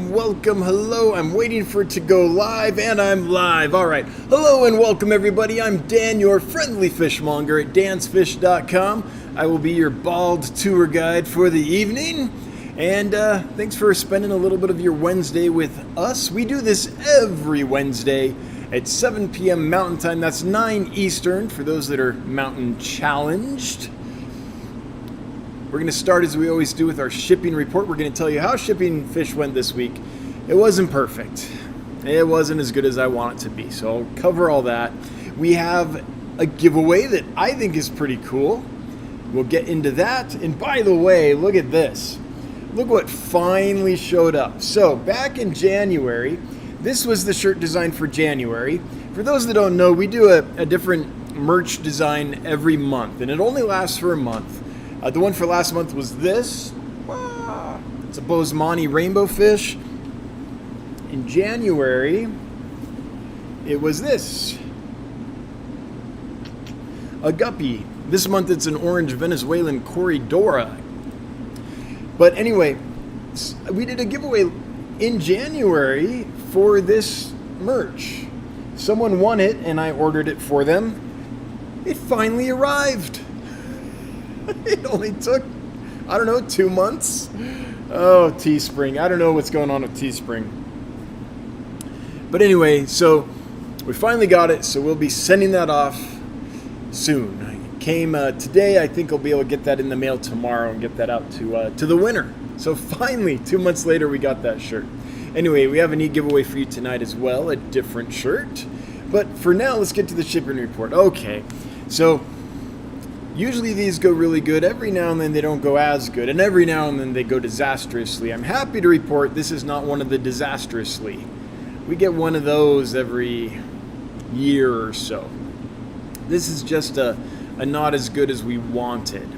welcome, hello, I'm waiting for it to go live, and I'm live. Alright, hello and welcome everybody, I'm Dan, your friendly fishmonger at dansfish.com. I will be your bald tour guide for the evening, and thanks for spending a little bit of your Wednesday with us. We do this every Wednesday at 7 p.m. Mountain Time, that's 9 Eastern, for those that are mountain challenged. We're going to start as we always do with our shipping report. We're going to tell you how shipping fish went this week. It wasn't perfect. It wasn't as good as I want it to be. So I'll cover all that. We have a giveaway that I think is pretty cool. We'll get into that. And by the way, look at this. Look what finally showed up. So back in January, this was the shirt design for January. For those that don't know, we do a different merch design every month. And it only lasts for a month. The one for last month was this. Wow. It's a Bozeman rainbow fish. In January, it was this. A guppy. This month it's an orange Venezuelan Cory. But anyway, we did a giveaway in January for this merch. Someone won it and I ordered it for them. It finally arrived. It only took, 2 months. Oh, Teespring. I don't know what's going on with Teespring. But anyway, so we finally got it, so we'll be sending that off soon. It came today. I think I'll be able to get that in the mail tomorrow and get that out to the winner. So finally, 2 months later, we got that shirt. Anyway, we have a neat giveaway for you tonight as well, a different shirt. But for now, let's get to the shipping report. Okay, so usually these go really good. Every now and then they don't go as good. And every now and then they go disastrously. I'm happy to report this is not one of the disastrously. We get one of those every year or so. This is just a not as good as we wanted.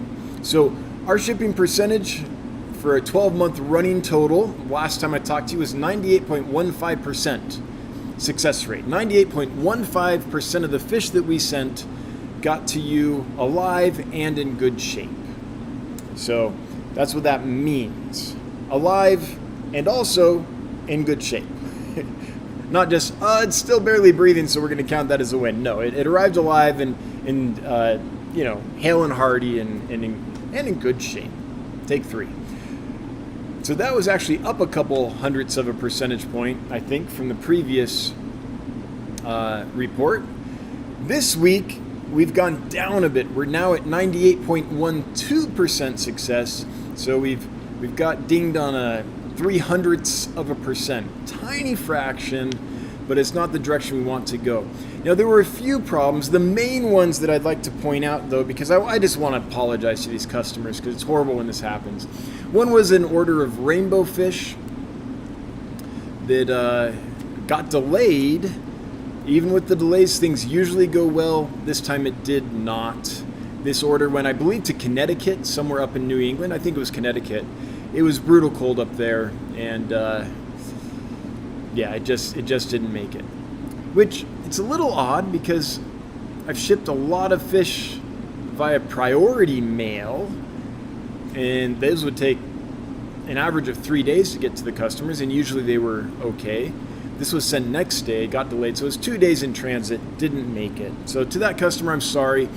So our shipping percentage for a 12-month running total, last time I talked to you, was 98.15% success rate. 98.15% of the fish that we sent got to you alive and in good shape. So that's what that means. Alive and also in good shape. Not just, it's still barely breathing, so we're going to count that as a win. No, it arrived alive and hale and hearty and in good shape. Take 3. So that was actually up a couple hundredths of a percentage point, I think, from the previous report. This week, we've gone down a bit. We're now at 98.12% success. So we've got dinged on a 0.03 of a percent. Tiny fraction, but it's not the direction we want to go. Now, there were a few problems. The main ones that I'd like to point out, though, because I just want to apologize to these customers because it's horrible when this happens. One was an order of rainbow fish that got delayed. Even with the delays, things usually go well. This time it did not. This order went, I believe, to Connecticut, somewhere up in New England. I think it was Connecticut. It was brutal cold up there, and it just didn't make it. Which, it's a little odd because I've shipped a lot of fish via priority mail, and those would take an average of 3 days to get to the customers, and usually they were okay. This was sent next day, got delayed, so it was 2 days in transit, didn't make it. So to that customer, I'm sorry.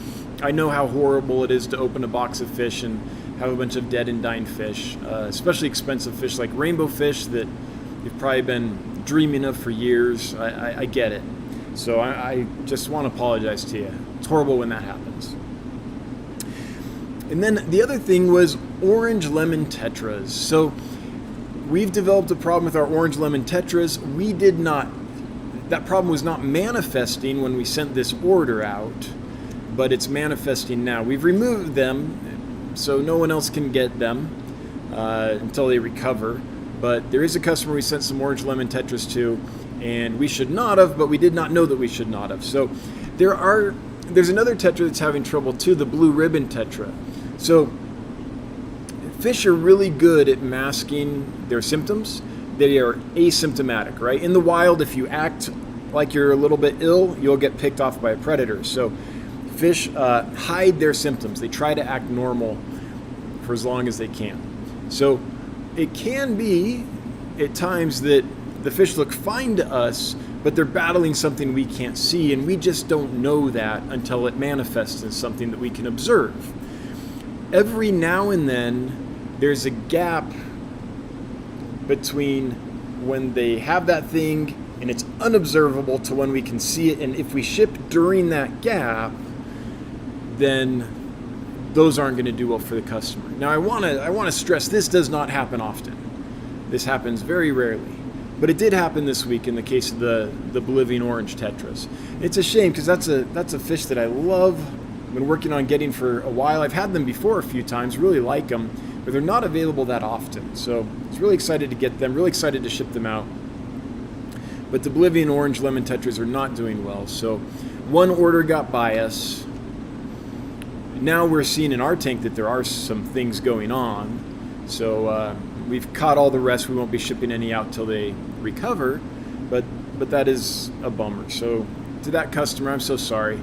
I know how horrible it is to open a box of fish and have a bunch of dead and dying fish, especially expensive fish like rainbow fish that you've probably been dreaming of for years. I get it. So I just want to apologize to you. It's horrible when that happens. And then the other thing was orange lemon tetras. So we've developed a problem with our orange lemon tetras. That problem was not manifesting when we sent this order out, but it's manifesting now. We've removed them so no one else can get them until they recover. But there is a customer we sent some orange lemon tetras to, and we should not have, but we did not know that we should not have. So there's another tetra that's having trouble too, the blue ribbon tetra. So fish are really good at masking their symptoms. They are asymptomatic, right? In the wild, if you act like you're a little bit ill, you'll get picked off by a predator. So fish hide their symptoms. They try to act normal for as long as they can. So it can be at times that the fish look fine to us, but they're battling something we can't see, and we just don't know that until it manifests in something that we can observe. Every now and then, there's a gap between when they have that thing and it's unobservable to when we can see it, and if we ship during that gap, then those aren't going to do well for the customer. Now, I want to stress, this does not happen often. This happens very rarely. But it did happen this week in the case of the Bolivian orange tetras. It's a shame because that's a fish that I love. I've been working on getting for a while. I've had them before a few times, really like them, but they're not available that often. So I was really excited to get them, really excited to ship them out. But the Bolivian orange lemon tetras are not doing well. So one order got by us. Now we're seeing in our tank that there are some things going on. So we've caught all the rest. We won't be shipping any out till they recover, but that is a bummer. So to that customer, I'm so sorry.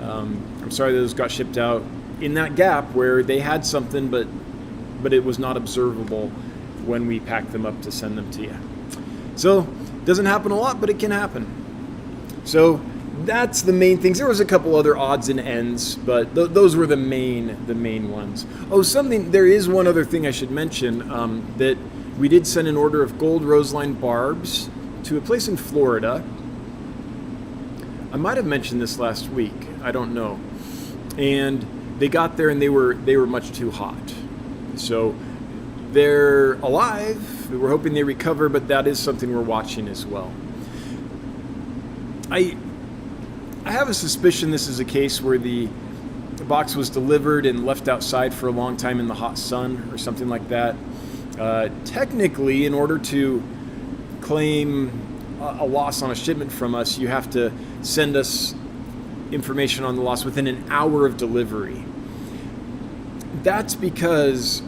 I'm sorry that those got shipped out in that gap where they had something, but it was not observable when we packed them up to send them to you. So it doesn't happen a lot, but it can happen. So that's the main things. There was a couple other odds and ends, but those were the main ones. Oh, there is one other thing I should mention, that we did send an order of gold roseline barbs to a place in Florida. I might have mentioned this last week, I don't know. And they got there and they were much too hot. So they're alive. We're hoping they recover, but that is something we're watching as well. I have a suspicion this is a case where the box was delivered and left outside for a long time in the hot sun or something like that. Technically, in order to claim a loss on a shipment from us, you have to send us information on the loss within an hour of delivery. That's because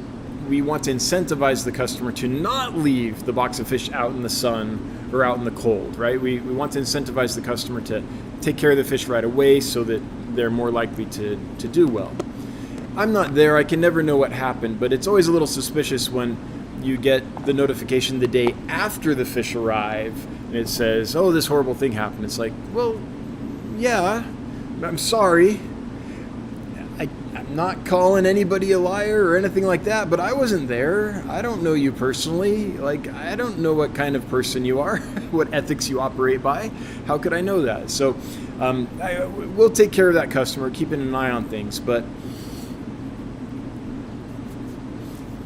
we want to incentivize the customer to not leave the box of fish out in the sun or out in the cold, right? We want to incentivize the customer to take care of the fish right away so that they're more likely to do well. I'm not there, I can never know what happened, but it's always a little suspicious when you get the notification the day after the fish arrive and it says, oh, this horrible thing happened. It's like, well, yeah, I'm sorry. I'm not calling anybody a liar or anything like that, but I wasn't there. I don't know you personally. Like, I don't know what kind of person you are, what ethics you operate by. How could I know that? So we'll take care of that customer, keeping an eye on things. But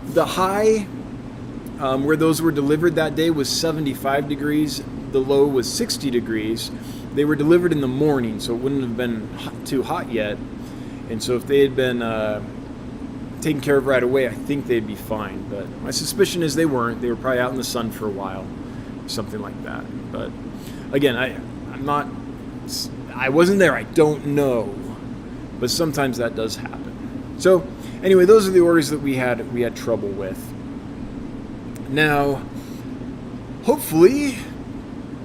the high where those were delivered that day was 75 degrees. The low was 60 degrees. They were delivered in the morning, so it wouldn't have been too hot yet. And so if they had been taken care of right away, I think they'd be fine. But my suspicion is they weren't. They were probably out in the sun for a while, something like that. But again, I wasn't there. I don't know. But sometimes that does happen. So anyway, those are the orders that we had trouble with. Now, hopefully,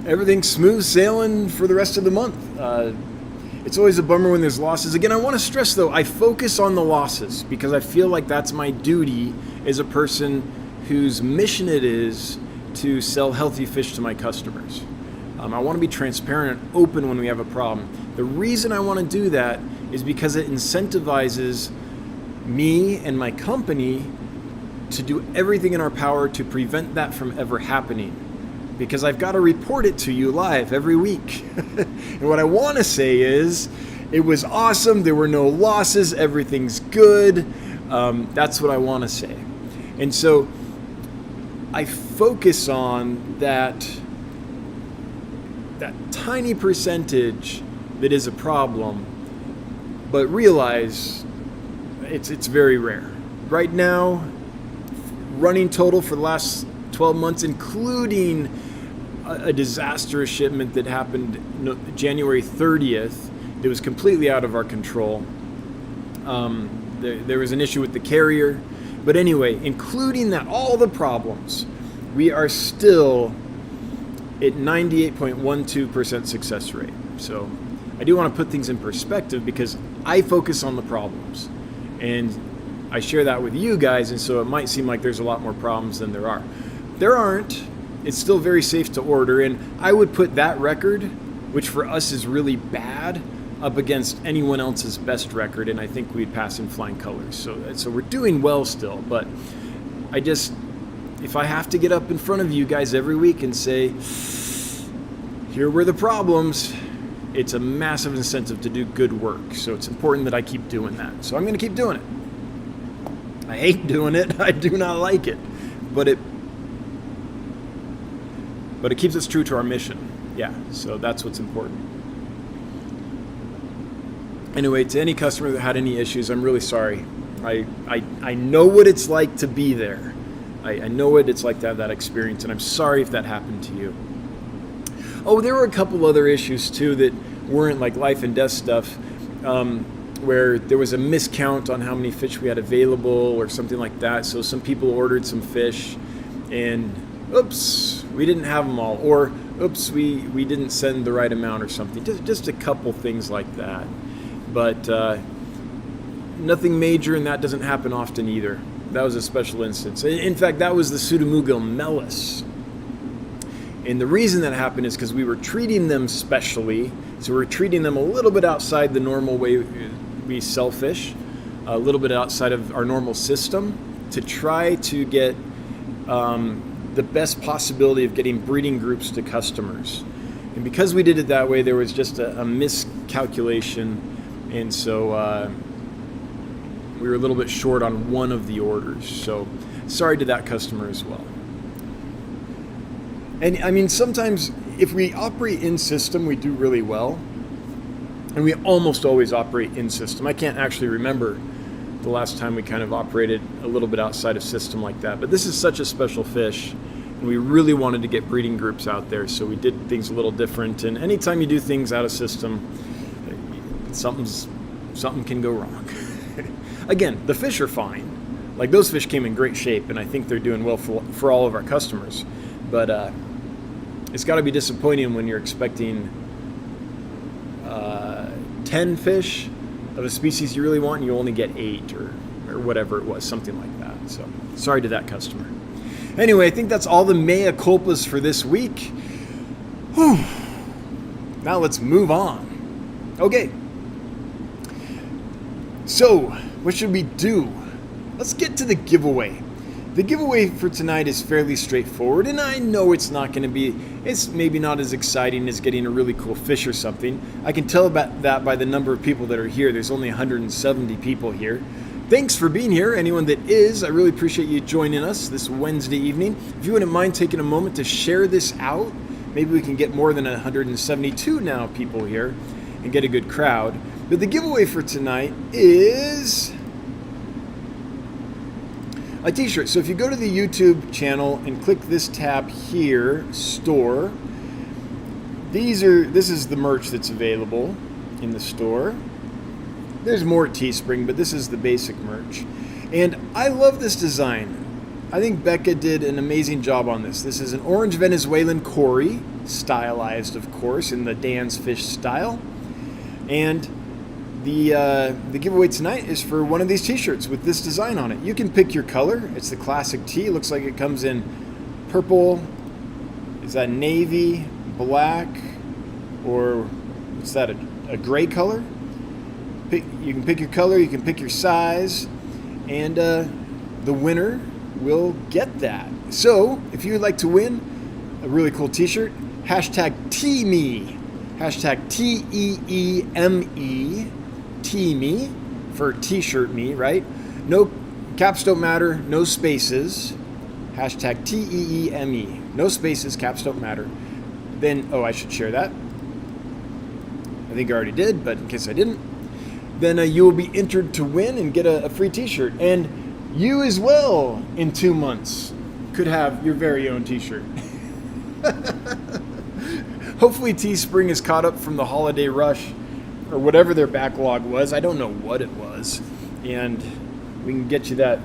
everything's smooth sailing for the rest of the month. It's always a bummer when there's losses. Again, I want to stress, though, I focus on the losses because I feel like that's my duty as a person whose mission it is to sell healthy fish to my customers. I want to be transparent and open when we have a problem. The reason I want to do that is because it incentivizes me and my company to do everything in our power to prevent that from ever happening. Because I've got to report it to you live every week. And what I want to say is, it was awesome, there were no losses, everything's good. That's what I want to say. And so I focus on that tiny percentage that is a problem, but realize it's very rare. Right now, running total for the last 12 months, including a disastrous shipment that happened January 30th, that was completely out of our control. There was an issue with the carrier. But anyway, including that, all the problems, we are still at 98.12% success rate. So I do want to put things in perspective because I focus on the problems. And I share that with you guys, and so it might seem like there's a lot more problems than there are. There aren't. it's still very safe to order. And I would put that record, which for us is really bad, up against anyone else's best record, and I think we'd pass in flying colors. So we're doing well still, but if I have to get up in front of you guys every week and say, here were the problems, it's a massive incentive to do good work. So it's important that I keep doing that. So I'm going to keep doing it. I hate doing it. I do not like it. But it keeps us true to our mission. Yeah, so that's what's important. Anyway, to any customer that had any issues, I'm really sorry. I know what it's like to be there. I know what it's like to have that experience, and I'm sorry if that happened to you. Oh, there were a couple other issues too that weren't like life and death stuff, where there was a miscount on how many fish we had available or something like that. So some people ordered some fish and oops, we didn't have them all, or oops, we didn't send the right amount or something. Just a couple things like that. But nothing major, and that doesn't happen often either. That was a special instance. In fact, that was the Pseudomugil mellis. And the reason that happened is because we were treating them specially. So we're treating them a little bit outside the normal way we sell fish, a little bit outside of our normal system, to try to get the best possibility of getting breeding groups to customers. And because we did it that way, there was just a miscalculation. And so we were a little bit short on one of the orders. So sorry to that customer as well. And I mean, sometimes if we operate in system, we do really well. And we almost always operate in system. I can't actually remember the last time we kind of operated a little bit outside of system like that. But this is such a special fish, and we really wanted to get breeding groups out there, so we did things a little different. And anytime you do things out of system, something can go wrong. Again, the fish are fine. Like, those fish came in great shape, and I think they're doing well for all of our customers. But it's got to be disappointing when you're expecting 10 fish of a species you really want, and you only get 8 or whatever it was, something like that. So sorry to that customer. Anyway, I think that's all the mea culpas for this week. Whew. Now let's move on. Okay. So, what should we do? Let's get to the giveaway. The giveaway for tonight is fairly straightforward, and I know it's maybe not as exciting as getting a really cool fish or something. I can tell about that by the number of people that are here. There's only 170 people here. Thanks for being here, anyone that is. I really appreciate you joining us this Wednesday evening. If you wouldn't mind taking a moment to share this out, maybe we can get more than 172 now people here and get a good crowd. But the giveaway for tonight is a t-shirt. So if you go to the YouTube channel and click this tab here, store, this is the merch that's available in the store. There's more at Teespring, but this is the basic merch. And I love this design. I think Becca did an amazing job on this. This is an orange Venezuelan Cory, stylized of course in the Dan's Fish style. And the giveaway tonight is for one of these t-shirts with this design on it. You can pick your color. It's the classic tee. It looks like it comes in purple. Is that navy, black, or what's that, a gray color? You can pick your color, you can pick your size, and the winner will get that. So if you would like to win a really cool t-shirt, hashtag TeeMe, hashtag TeeMe, TeeMe for t-shirt me, right? No caps don't matter, no spaces, hashtag TeeMe, no spaces, caps don't matter. Then, I should share that. I think I already did, but in case I didn't, then you will be entered to win and get a free t-shirt. And you as well, in 2 months, could have your very own t-shirt. Hopefully Teespring is caught up from the holiday rush, or whatever their backlog was. I don't know what it was. And we can get you that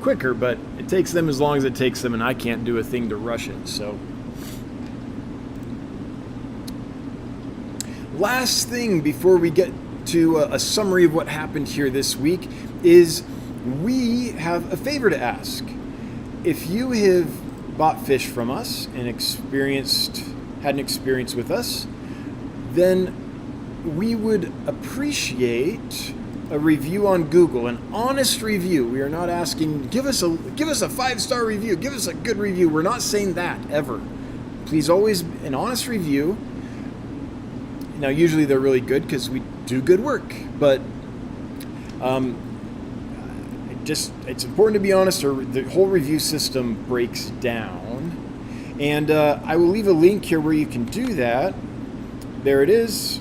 quicker, but it takes them as long as it takes them, and I can't do a thing to rush it. So, last thing before we get to a summary of what happened here this week is we have a favor to ask. If you have bought fish from us and had an experience with us, then we would appreciate a review on Google, an honest review. We are not asking, give us a 5-star review, give us a good review. We're not saying that ever. Please, always an honest review. Now, usually they're really good because we do good work, but it's important to be honest, or the whole review system breaks down. And I will leave a link here where you can do that. There it is.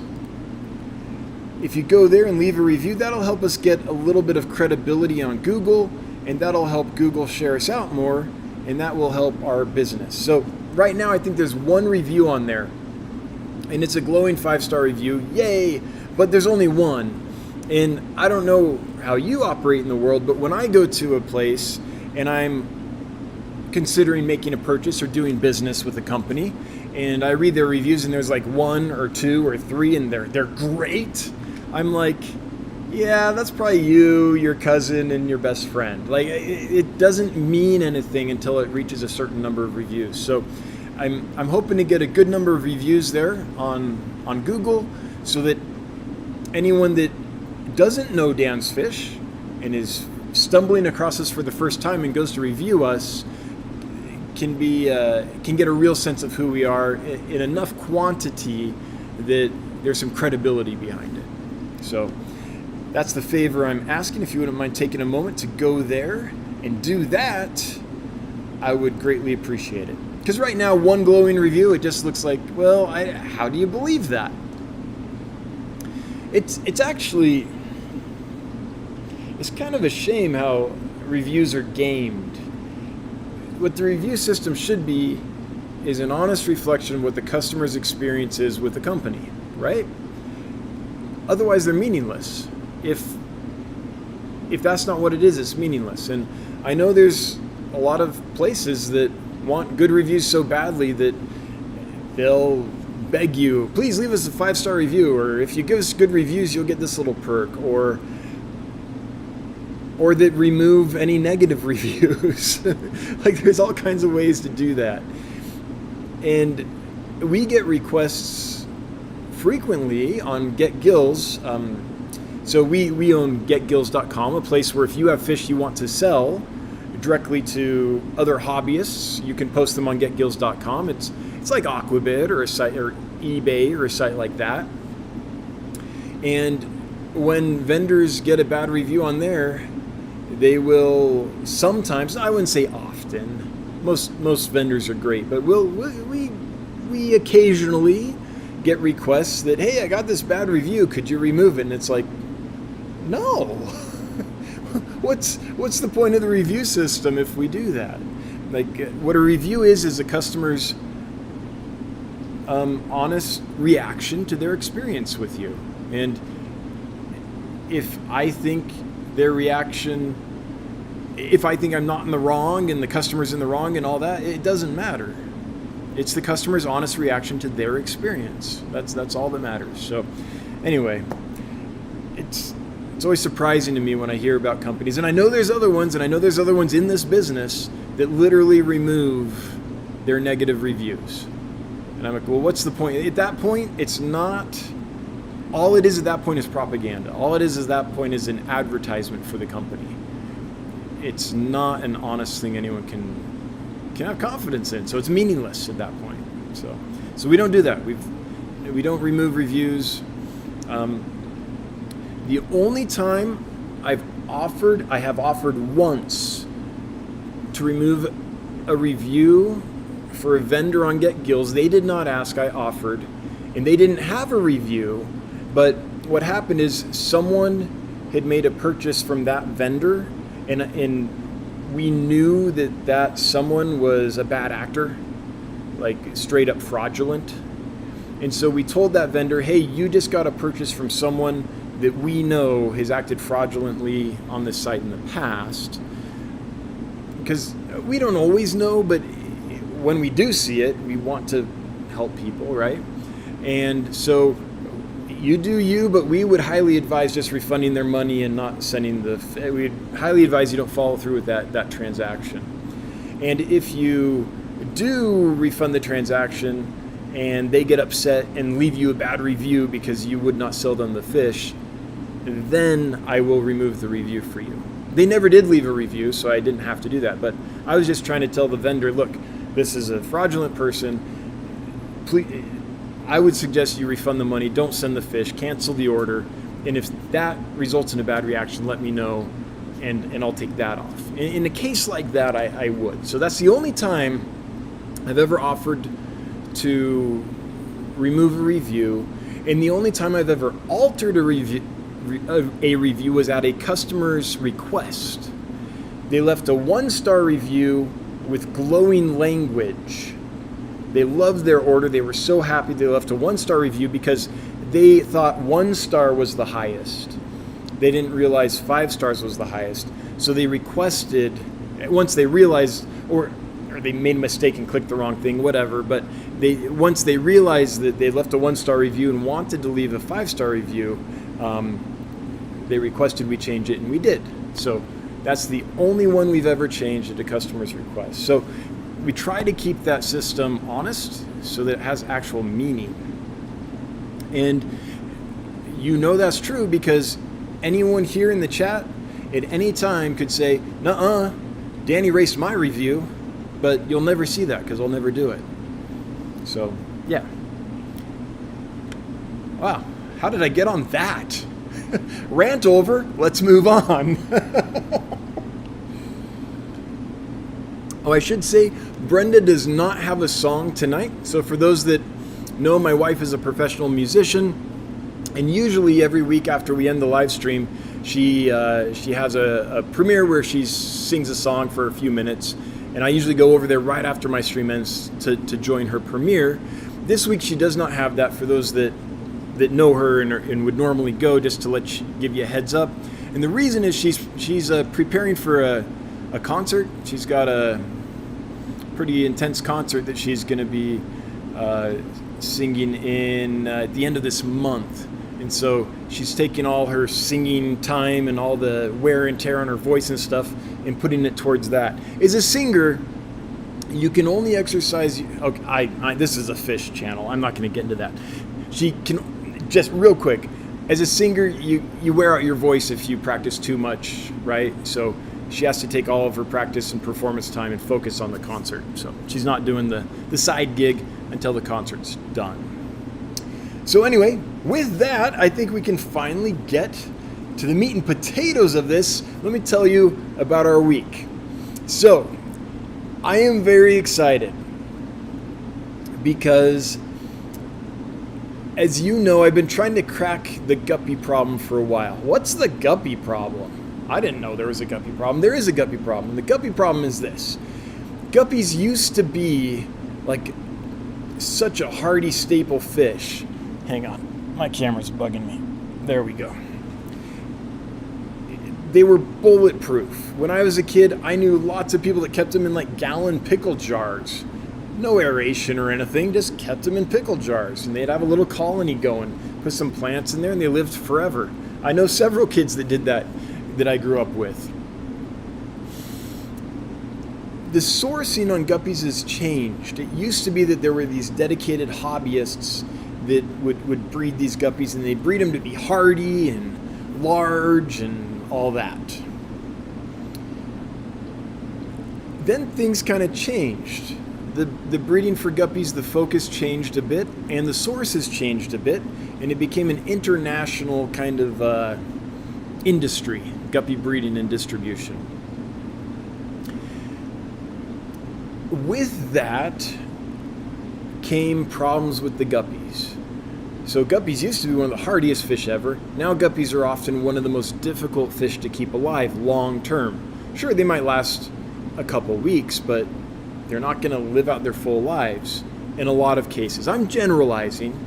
If you go there and leave a review, that'll help us get a little bit of credibility on Google, and that'll help Google share us out more, and that will help our business. So right now, I think there's one review on there, and it's a glowing 5-star review. Yay! But there's only one. And I don't know how you operate in the world, but when I go to a place and I'm considering making a purchase or doing business with a company, and I read their reviews and there's like 1 or 2 or 3 and they're great, I'm like, yeah, that's probably you, your cousin, and your best friend. Like, it doesn't mean anything until it reaches a certain number of reviews. So I'm hoping to get a good number of reviews there on Google, so that anyone that doesn't know Dan's Fish and is stumbling across us for the first time and goes to review us can get a real sense of who we are in enough quantity that there's some credibility behind it. So that's the favor I'm asking. If you wouldn't mind taking a moment to go there and do that, I would greatly appreciate it. Because right now, one glowing review, it just looks like, well, how do you believe that? It's kind of a shame how reviews are gamed. What the review system should be is an honest reflection of what the customer's experience is with the company, right? Otherwise, they're meaningless. If that's not what it is, it's meaningless. And I know there's a lot of places that want good reviews so badly that they'll beg you, please leave us a 5-star review, or if you give us good reviews, you'll get this little perk, or that remove any negative reviews. Like, there's all kinds of ways to do that. And we get requests frequently on Get Gills. So we own GetGills.com, a place where if you have fish you want to sell directly to other hobbyists, you can post them on GetGills.com. It's like Aquabid or a site, or eBay or a site like that. And when vendors get a bad review on there, they will sometimes, I wouldn't say often, most vendors are great, but we occasionally get requests that, hey, I got this bad review, could you remove it? And it's like, no. What's the point of the review system if we do that? Like, what a review is a customer's honest reaction to their experience with you. And if I think their reaction, if I think I'm not in the wrong and the customer's in the wrong and all that, it doesn't matter. It's the customer's honest reaction to their experience. That's all that matters. So anyway, it's always surprising to me when I hear about companies, and I know there's other ones, in this business that literally remove their negative reviews. And I'm like, well, what's the point? At that point, it's not, all it is at that point is propaganda. All it is at that point is an advertisement for the company. It's not an honest thing anyone can have confidence in. So it's meaningless at that point. So we don't do that. We don't remove reviews. The only time I have offered once to remove a review for a vendor on Get Gills. They did not ask, I offered, and they didn't have a review. But what happened is someone had made a purchase from that vendor, and we knew that someone was a bad actor, like straight up fraudulent. And so we told that vendor, hey, you just got a purchase from someone that we know has acted fraudulently on this site in the past. Because we don't always know, but when we do see it, we want to help people, right? And so you do you, but we would highly advise just refunding their money and not sending we'd highly advise you don't follow through with that transaction. And if you do refund the transaction and they get upset and leave you a bad review because you would not sell them the fish, then I will remove the review for you. They never did leave a review, so I didn't have to do that. But I was just trying to tell the vendor, look, this is a fraudulent person. Please, I would suggest you refund the money, don't send the fish, cancel the order. And if that results in a bad reaction, let me know, and I'll take that off. In a case like that, I would. So that's the only time I've ever offered to remove a review, and the only time I've ever altered a review was at a customer's request. They left a 1-star review with glowing language. They loved their order. They were so happy they left a 1-star review because they thought 1 star was the highest. They didn't realize 5 stars was the highest. So they requested, once they realized, or they made a mistake and clicked the wrong thing, whatever, but once they realized that they left a 1-star review and wanted to leave a 5-star review, they requested we change it, and we did. So that's the only one we've ever changed at a customer's request. So we try to keep that system honest so that it has actual meaning. And you know that's true because anyone here in the chat at any time could say, nuh-uh, Danny erased my review, but you'll never see that because I'll never do it. So, yeah. Wow, how did I get on that? Rant over, let's move on. Oh, I should say, Brenda does not have a song tonight. So for those that know, my wife is a professional musician, and usually every week after we end the live stream, she has a premiere where she sings a song for a few minutes, and I usually go over there right after my stream ends to join her premiere. This week she does not have that, for those that know her and would normally go, just to give you a heads up. And the reason is she's preparing for a concert. She's got a pretty intense concert that she's going to be singing in at the end of this month. And so she's taking all her singing time and all the wear and tear on her voice and stuff and putting it towards that. As a singer, you can only exercise. Okay, this is a fish channel. I'm not going to get into that. She can, just real quick, as a singer, you wear out your voice if you practice too much, right? So she has to take all of her practice and performance time and focus on the concert. So she's not doing the side gig until the concert's done. So anyway, with that, I think we can finally get to the meat and potatoes of this. Let me tell you about our week. So I am very excited because, as you know, I've been trying to crack the guppy problem for a while. What's the guppy problem? I didn't know there was a guppy problem. There is a guppy problem. The guppy problem is this. Guppies used to be like such a hardy staple fish. Hang on, my camera's bugging me. There we go. They were bulletproof. When I was a kid, I knew lots of people that kept them in like gallon pickle jars. No aeration or anything, just kept them in pickle jars. And they'd have a little colony going, put some plants in there, and they lived forever. I know several kids that did that I grew up with. The sourcing on guppies has changed. It used to be that there were these dedicated hobbyists that would breed these guppies, and they'd breed them to be hardy and large and all that. Then things kind of changed. The breeding for guppies, the focus changed a bit, and the sources changed a bit, and it became an international kind of industry, guppy breeding and distribution. With that came problems with the guppies. So guppies used to be one of the hardiest fish ever. Now guppies are often one of the most difficult fish to keep alive long term. Sure, they might last a couple weeks, but they're not going to live out their full lives in a lot of cases. I'm generalizing,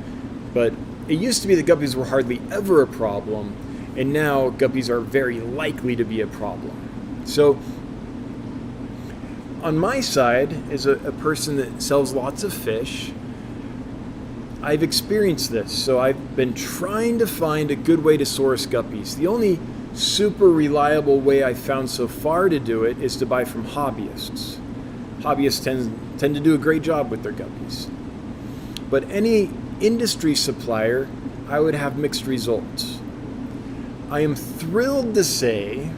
but it used to be that guppies were hardly ever a problem, and now guppies are very likely to be a problem. So on my side, as a person that sells lots of fish, I've experienced this. So I've been trying to find a good way to source guppies. The only super reliable way I've found so far to do it is to buy from hobbyists. Hobbyists tend tend to do a great job with their guppies. But any industry supplier, I would have mixed results. I am thrilled to say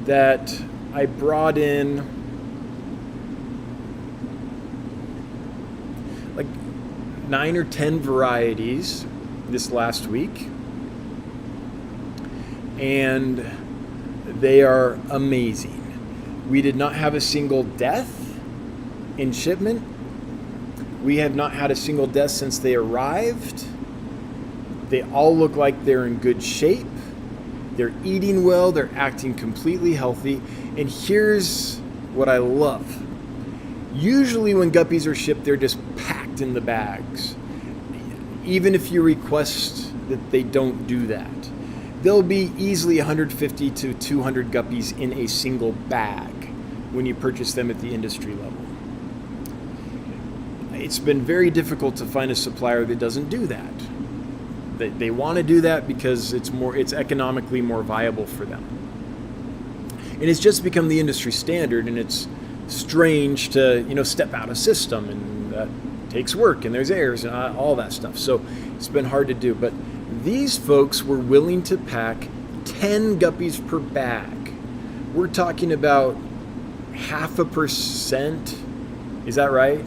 that I brought in like 9 or 10 varieties this last week, and they are amazing. We did not have a single death in shipment. We have not had a single death since they arrived. They all look like they're in good shape. They're eating well. They're acting completely healthy. And here's what I love. Usually when guppies are shipped, they're just packed in the bags. Even if you request that they don't do that. There'll be easily 150 to 200 guppies in a single bag when you purchase them at the industry level. It's been very difficult to find a supplier that doesn't do that. They want to do that because it's economically more viable for them. And it's just become the industry standard, and it's strange to step out of system, and that takes work, and there's errors and all that stuff. So it's been hard to do. But these folks were willing to pack 10 guppies per bag. We're talking about 0.5%. Is that right?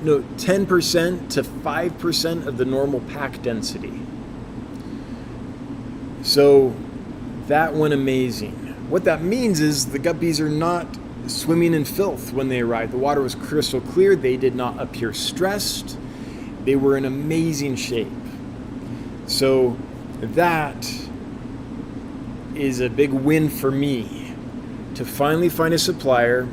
No, 10% to 5% of the normal pack density. So that went amazing. What that means is the guppies are not swimming in filth when they arrived. The water was crystal clear. They did not appear stressed. They were in amazing shape. So that is a big win for me, to finally find a supplier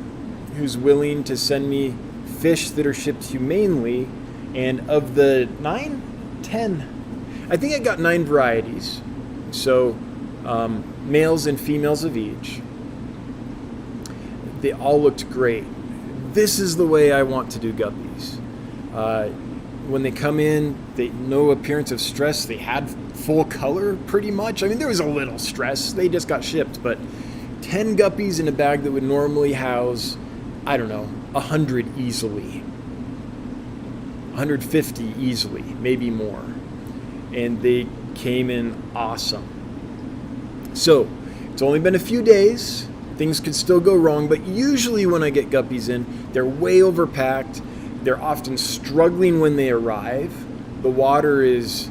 who's willing to send me fish that are shipped humanely. And of the 10, I think I got 9 varieties. So males and females of each. They all looked great. This is the way I want to do guppies. When they come in, no appearance of stress. They had full color pretty much. I mean, there was a little stress. They just got shipped, but 10 guppies in a bag that would normally house, 100 easily. 150 easily, maybe more. And they came in awesome. So, it's only been a few days. Things could still go wrong, but usually when I get guppies in, they're way overpacked. They're often struggling when they arrive. The water is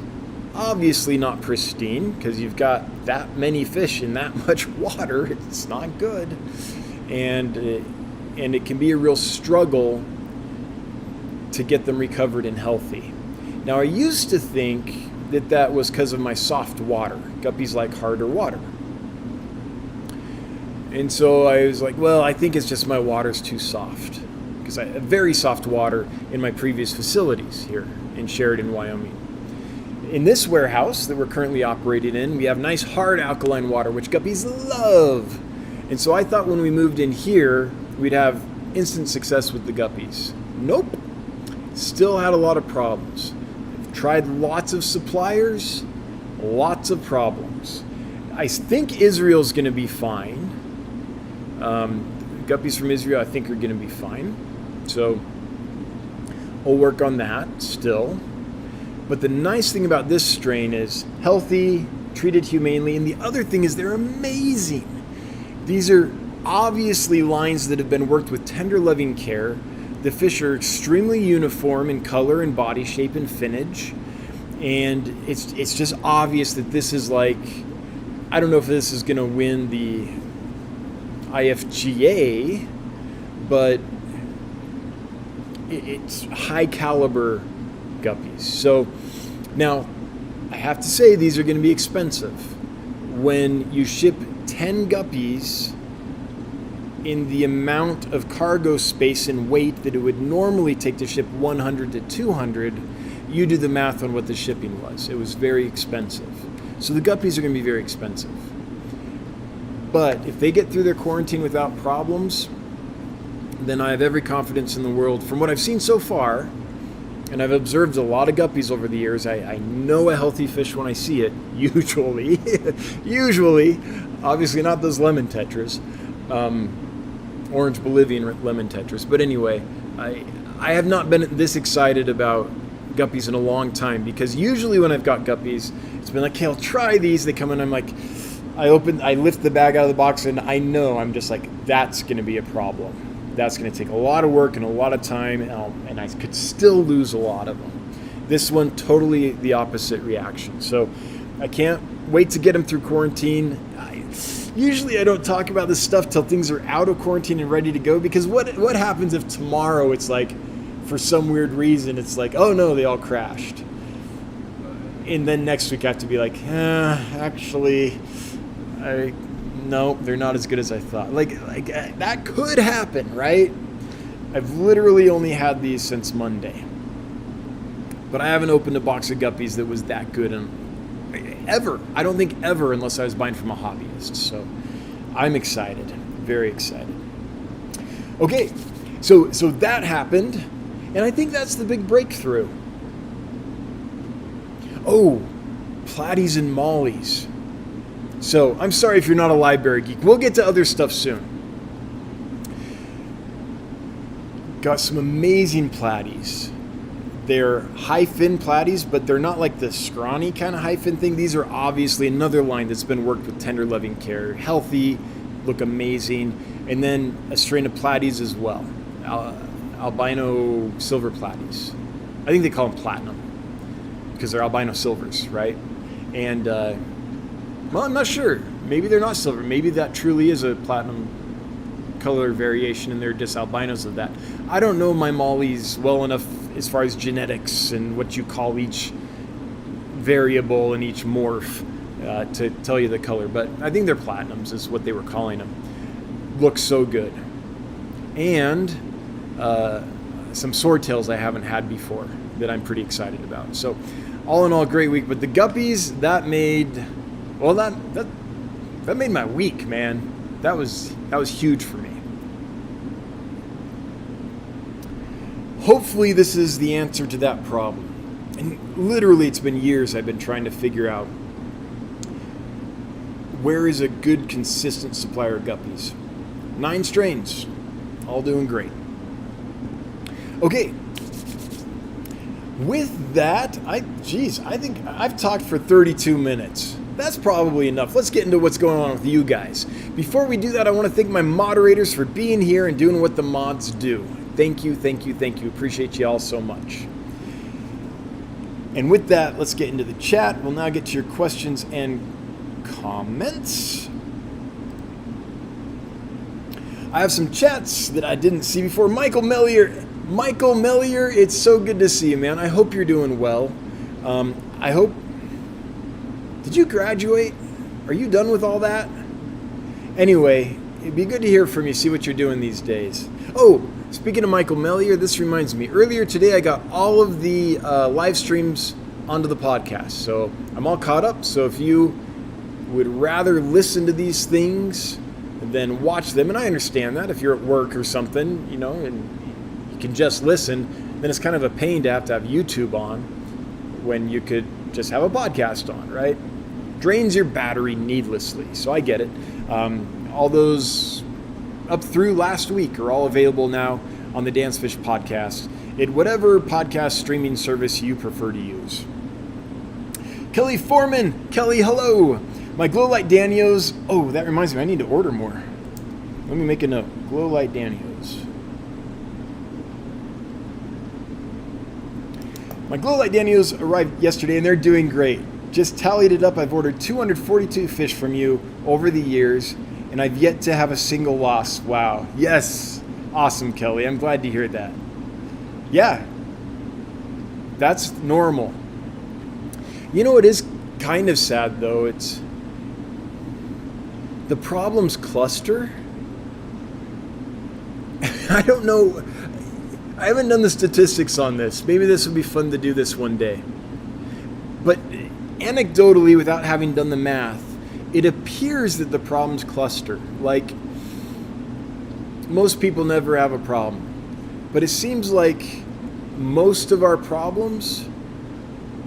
obviously not pristine because you've got that many fish in that much water. It's not good. And it can be a real struggle to get them recovered and healthy. Now, I used to think that was because of my soft water. Guppies like harder water. And so I was like, well, I think it's just my water's too soft. Because I have very soft water in my previous facilities here in Sheridan, Wyoming. In this warehouse that we're currently operating in, we have nice hard alkaline water, which guppies love. And so I thought when we moved in here, we'd have instant success with the guppies. Nope. Still had a lot of problems. I've tried lots of suppliers, lots of problems. I think Israel's going to be fine. Guppies from Israel, I think, are going to be fine. So we'll work on that still. But the nice thing about this strain is healthy, treated humanely, and the other thing is they're amazing. These are obviously lines that have been worked with tender, loving care. The fish are extremely uniform in color and body shape and finnage. And it's just obvious that this is like, I don't know if this is going to win the IFGA, but it's high caliber guppies. So now I have to say these are going to be expensive. When you ship 10 guppies in the amount of cargo space and weight that it would normally take to ship 100 to 200, you do the math on what the shipping was. It was very expensive. So the guppies are going to be very expensive. But if they get through their quarantine without problems, then I have every confidence in the world. From what I've seen so far, and I've observed a lot of guppies over the years, I know a healthy fish when I see it, usually. Usually. Obviously not those lemon tetras. Orange Bolivian lemon tetras. But anyway, I have not been this excited about guppies in a long time, because usually when I've got guppies, it's been like, okay, I'll try these. They come in, I'm like, I lift the bag out of the box, and I know I'm just like, that's going to be a problem. That's going to take a lot of work and a lot of time, and I could still lose a lot of them. This one, totally the opposite reaction. So I can't wait to get them through quarantine. Usually I don't talk about this stuff till things are out of quarantine and ready to go, because what happens if tomorrow it's like, for some weird reason, it's like, oh no, they all crashed. And then next week I have to be like, actually, no, they're not as good as I thought. Like that could happen, right? I've literally only had these since Monday. But I haven't opened a box of guppies that was that good ever. I don't think ever, unless I was buying from a hobbyist. So I'm excited, very excited. Okay, so that happened, and I think that's the big breakthrough. Oh, platies and mollies. So I'm sorry if you're not a library geek. We'll get to other stuff soon. Got some amazing platies. They're high fin platies, but they're not like the scrawny kind of high fin thing. These are obviously another line that's been worked with tender loving care. Healthy, look amazing. And then a strain of platies as well. Albino silver platies. I think they call them platinum because they're albino silvers, right? And, well, I'm not sure. Maybe they're not silver. Maybe that truly is a platinum color variation and they're just albinos of that. I don't know my mollies well enough as far as genetics and what you call each variable and each morph to tell you the color, but I think they're platinums is what they were calling them. Looks so good. And some swordtails I haven't had before that I'm pretty excited about. So all in all, great week. But the guppies, that made my week, man. That was huge for me. Hopefully this is the answer to that problem. And literally it's been years I've been trying to figure out where is a good consistent supplier of guppies. 9 strains, all doing great. Okay. With that, I think I've talked for 32 minutes. That's probably enough. Let's get into what's going on with you guys. Before we do that, I want to thank my moderators for being here and doing what the mods do. Thank you. Appreciate you all so much. And with that, let's get into the chat. We'll now get to your questions and comments. I have some chats that I didn't see before. Michael Mellier, it's so good to see you, man. I hope you're doing well. Did you graduate? Are you done with all that? Anyway, it'd be good to hear from you, see what you're doing these days. Oh, speaking of Michael Mellier, this reminds me. Earlier today, I got all of the live streams onto the podcast. So I'm all caught up. So if you would rather listen to these things than watch them, and I understand that if you're at work or something, and you can just listen, then it's kind of a pain to have YouTube on when you could just have a podcast on, right? Drains your battery needlessly, so I get it. All those up through last week are all available now on the Dancefish podcast at whatever podcast streaming service you prefer to use. Kelly Foreman, Kelly, hello. My Glow Light Danios. Oh, that reminds me, I need to order more. Let me make a note. Glow Light Danios. My Glow Light Danios arrived yesterday and they're doing great. Just tallied it up. I've ordered 242 fish from you over the years and I've yet to have a single loss. Wow. Yes. Awesome, Kelly. I'm glad to hear that. Yeah. That's normal. You know, it is kind of sad though. It's the problems cluster. I don't know. I haven't done the statistics on this. Maybe this would be fun to do this one day. But anecdotally, without having done the math, it appears that the problems cluster. Like, most people never have a problem. But it seems like most of our problems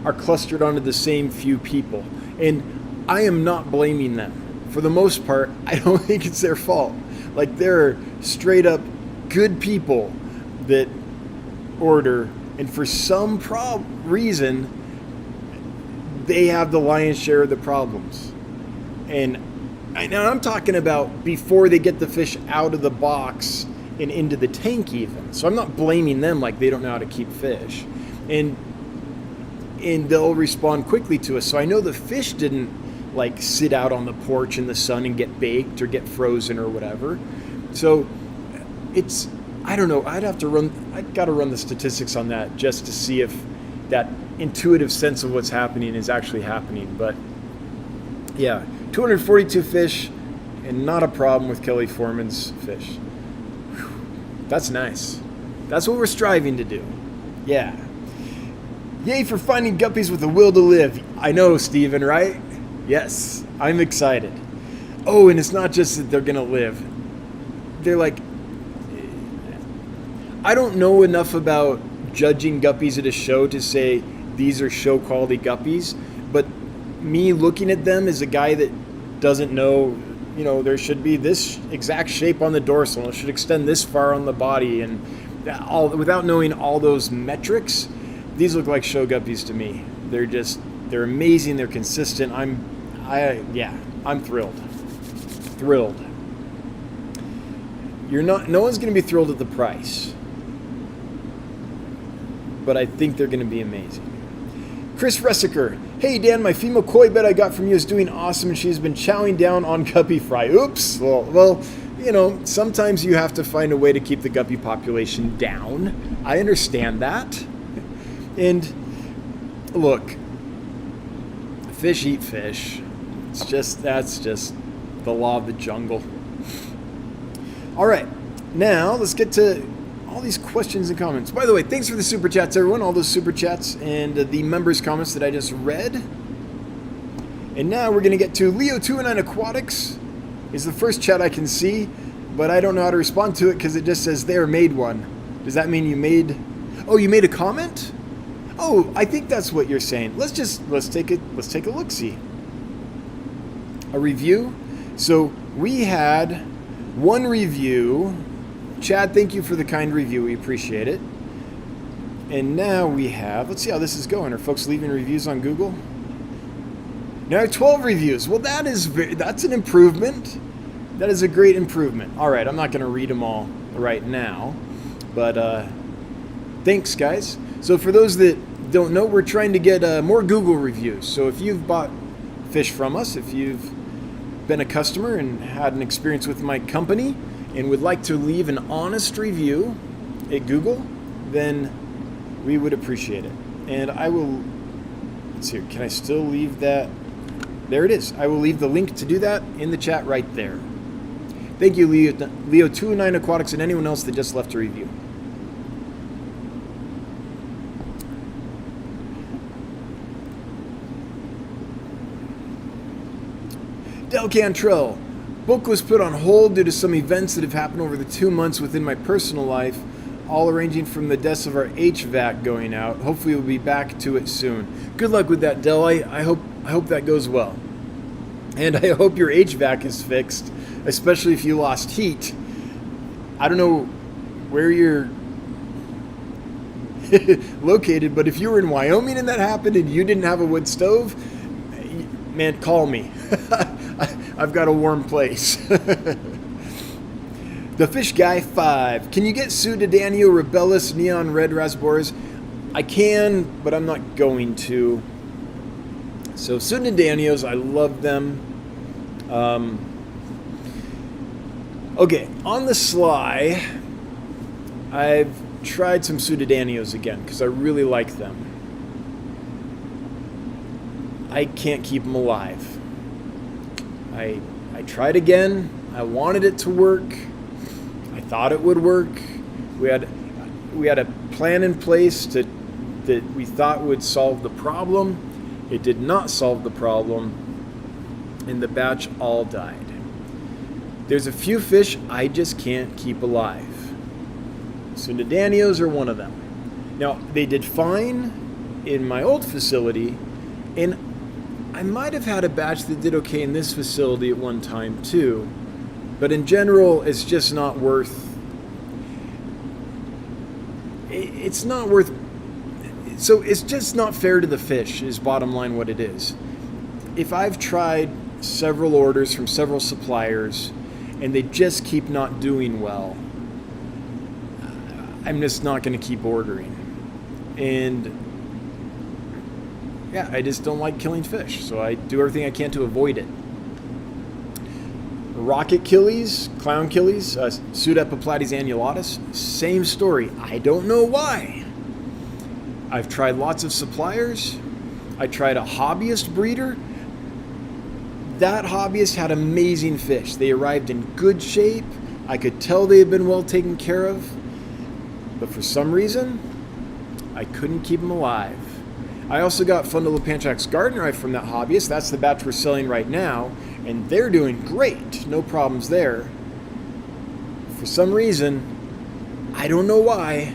are clustered onto the same few people. And I am not blaming them. For the most part, I don't think it's their fault. Like, there are straight up good people that order, and for some reason, they have the lion's share of the problems. And I'm talking about before they get the fish out of the box and into the tank even. So I'm not blaming them like they don't know how to keep fish. And they'll respond quickly to us. So I know the fish didn't like sit out on the porch in the sun and get baked or get frozen or whatever. So I don't know. I got to run the statistics on that just to see if that intuitive sense of what's happening is actually happening. But yeah, 242 fish and not a problem with Kelly Foreman's fish. Whew, that's nice. That's what we're striving to do. Yeah. Yay for finding guppies with a will to live. I know, Steven, right? Yes, I'm excited. Oh, and it's not just that they're going to live. They're like, I don't know enough about judging guppies at a show to say these are show quality guppies, but me looking at them as a guy that doesn't know, there should be this exact shape on the dorsal, and it should extend this far on the body, and without knowing all those metrics, these look like show guppies to me. They're amazing. They're consistent. I'm thrilled. No one's going to be thrilled at the price, but I think they're going to be amazing. Chris Ressiker, hey Dan, my female koi bed I got from you is doing awesome and she's been chowing down on guppy fry. Oops. Well, sometimes you have to find a way to keep the guppy population down. I understand that. And look, fish eat fish. That's just the law of the jungle. All right, now let's get to all these questions and comments. By the way, thanks for the super chats, everyone. All those super chats and the members' comments that I just read. And now we're going to get to Leo29 Aquatics. Is the first chat I can see, but I don't know how to respond to it because it just says there made one. Does that mean you made a comment? Oh, I think that's what you're saying. Let's take a look-see. A review. So we had one review. Chad, thank you for the kind review. We appreciate it. And now we have, let's see how this is going. Are folks leaving reviews on Google? Now 12 reviews. Well, that's an improvement. That is a great improvement. All right, I'm not going to read them all right now, but thanks, guys. So for those that don't know, we're trying to get more Google reviews. So if you've bought fish from us, if you've been a customer and had an experience with my company and would like to leave an honest review at Google, then we would appreciate it. And I will, let's see, can I still leave that? There it is. I will leave the link to do that in the chat right there. Thank you, Leo29 Aquatics, and anyone else that just left a review. Del Cantrell. Book was put on hold due to some events that have happened over the 2 months within my personal life, all arranging from the deaths of our HVAC going out. Hopefully we'll be back to it soon. Good luck with that, Del. I hope that goes well. And I hope your HVAC is fixed, especially if you lost heat. I don't know where you're located, but if you were in Wyoming and that happened and you didn't have a wood stove, man, call me. I've got a warm place. The Fish Guy 5. Can you get Pseudodanio Rebellus Neon Red Rasboras? I can, but I'm not going to. So Pseudodanios, I love them. Okay, on the sly, I've tried some Pseudodanios again because I really like them. I can't keep them alive. I tried again. I wanted it to work. I thought it would work. We had a plan in place that we thought would solve the problem. It did not solve the problem, and the batch all died. There's a few fish I just can't keep alive. Pseudodanios are one of them. Now, they did fine in my old facility, and I might have had a batch that did okay in this facility at one time too, but in general, it's just not worth. it's not worth. So it's just not fair to the fish, is bottom line what it is. If I've tried several orders from several suppliers and they just keep not doing well, I'm just not going to keep ordering. And yeah, I just don't like killing fish, so I do everything I can to avoid it. Rocket killies, clown killies, Pseudepiplates annulatus, same story. I don't know why. I've tried lots of suppliers. I tried a hobbyist breeder. That hobbyist had amazing fish. They arrived in good shape. I could tell they had been well taken care of. But for some reason, I couldn't keep them alive. I also got Fundulopanchax gardneri from that hobbyist. That's the batch we're selling right now. And they're doing great. No problems there. For some reason, I don't know why,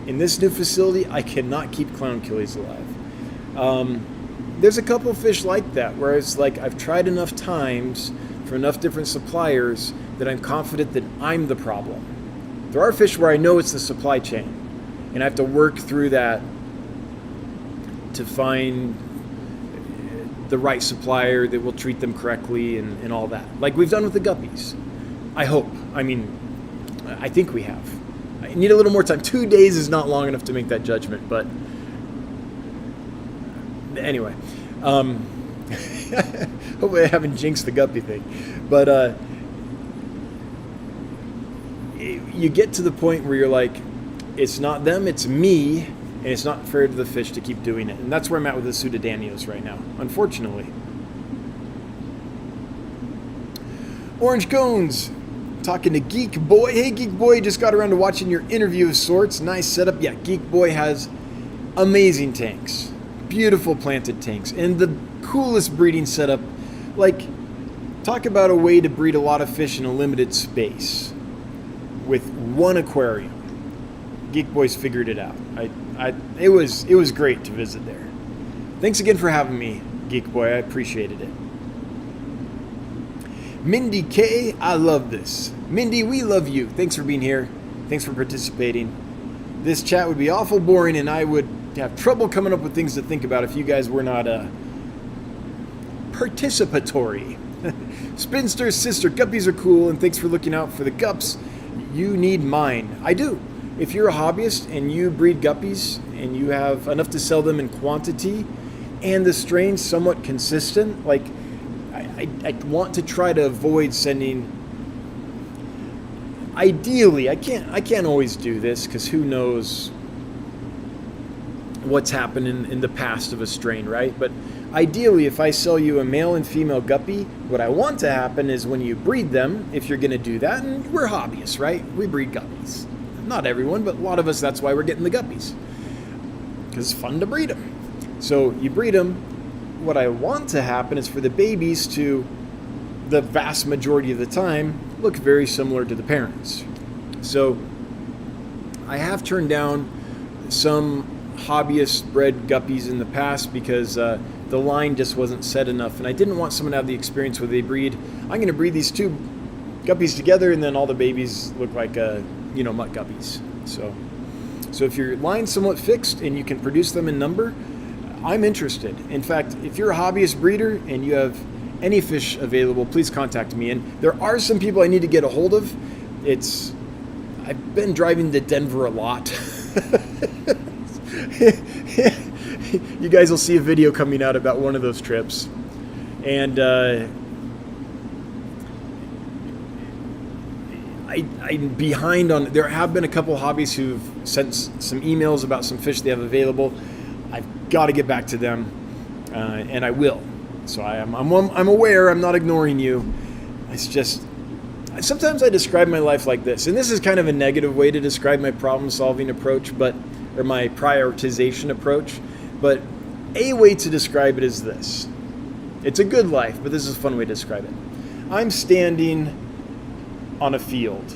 in this new facility, I cannot keep clown killies alive. There's a couple fish like that, where it's like I've tried enough times for enough different suppliers that I'm confident that I'm the problem. There are fish where I know it's the supply chain, and I have to work through that to find the right supplier that will treat them correctly and all that. Like we've done with the guppies. I hope. I mean, I think we have. I need a little more time. 2 days is not long enough to make that judgment, but anyway. Hopefully I haven't jinxed the guppy thing. But you get to the point where you're like, it's not them, it's me, and it's not fair to the fish to keep doing it. And that's where I'm at with the Pseudodanios right now, unfortunately. Orange Cones, talking to Geek Boy. Hey, Geek Boy, just got around to watching your interview of sorts. Nice setup. Yeah, Geek Boy has amazing tanks. Beautiful planted tanks. And the coolest breeding setup. Like, talk about a way to breed a lot of fish in a limited space with one aquarium. Geek Boy's figured it out. It was great to visit there. Thanks again for having me, Geek Boy. I appreciated it. Mindy K, I love this. Mindy, we love you. Thanks for being here. Thanks for participating. This chat would be awful boring, and I would have trouble coming up with things to think about if you guys were not participatory. Spinster's sister, guppies are cool, and thanks for looking out for the gups. You need mine. I do. If you're a hobbyist and you breed guppies and you have enough to sell them in quantity and the strain's somewhat consistent, like I want to try to avoid sending. Ideally, I can't always do this because who knows what's happened in the past of a strain, right? But ideally, if I sell you a male and female guppy, what I want to happen is when you breed them, if you're going to do that, and we're hobbyists, right? We breed guppies. Not everyone, but a lot of us, that's why we're getting the guppies. Because it's fun to breed them. So you breed them. What I want to happen is for the babies to, the vast majority of the time, look very similar to the parents. So I have turned down some hobbyist bred guppies in the past because the line just wasn't set enough. And I didn't want someone to have the experience where they breed, I'm going to breed these two guppies together and then all the babies look like mutt guppies. So if your line's somewhat fixed and you can produce them in number, I'm interested. In fact, if you're a hobbyist breeder and you have any fish available, please contact me. And there are some people I need to get a hold of. I've been driving to Denver a lot. You guys will see a video coming out about one of those trips. And I'm behind on. There have been a couple of hobbies who've sent some emails about some fish they have available. I've got to get back to them, and I will. So I'm aware. I'm not ignoring you. It's just sometimes I describe my life like this, and this is kind of a negative way to describe my problem-solving approach, or my prioritization approach. But a way to describe it is this: it's a good life, but this is a fun way to describe it. I'm standing on a field,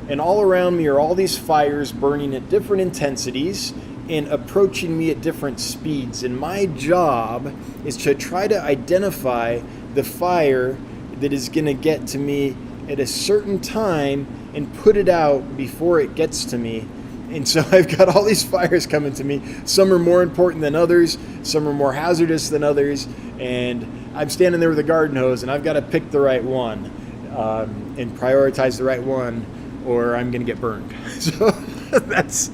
and all around me are all these fires burning at different intensities and approaching me at different speeds. And my job is to try to identify the fire that is going to get to me at a certain time and put it out before it gets to me. And so I've got all these fires coming to me. Some are more important than others. Some are more hazardous than others. And I'm standing there with a garden hose, and I've got to pick the right one and prioritize the right one, or I'm going to get burned. So that's,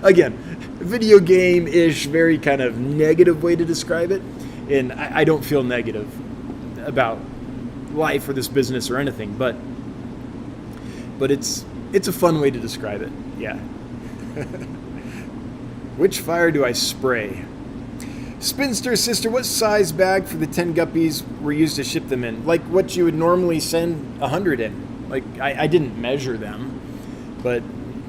again, video game-ish, very kind of negative way to describe it. And I don't feel negative about life or this business or anything, but it's a fun way to describe it. Yeah. Which fire do I spray? Spinster sister, what size bag for the 10 guppies were used to ship them in? Like what you would normally send 100 in. Like I didn't measure them, but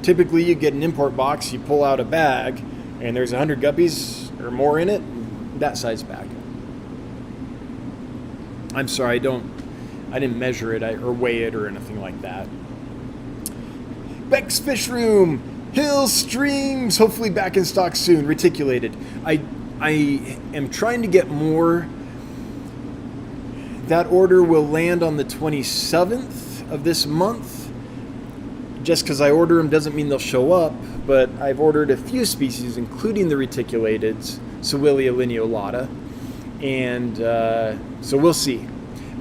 typically you get an import box, you pull out a bag, and there's 100 guppies or more in it, that size bag. I'm sorry, I didn't measure it or weigh it or anything like that. Beck's Fish Room, Hill Streams, hopefully back in stock soon, reticulated. I am trying to get more. That order will land on the 27th of this month. Just because I order them doesn't mean they'll show up, but I've ordered a few species, including the reticulateds, Sewillia lineolata, and so we'll see.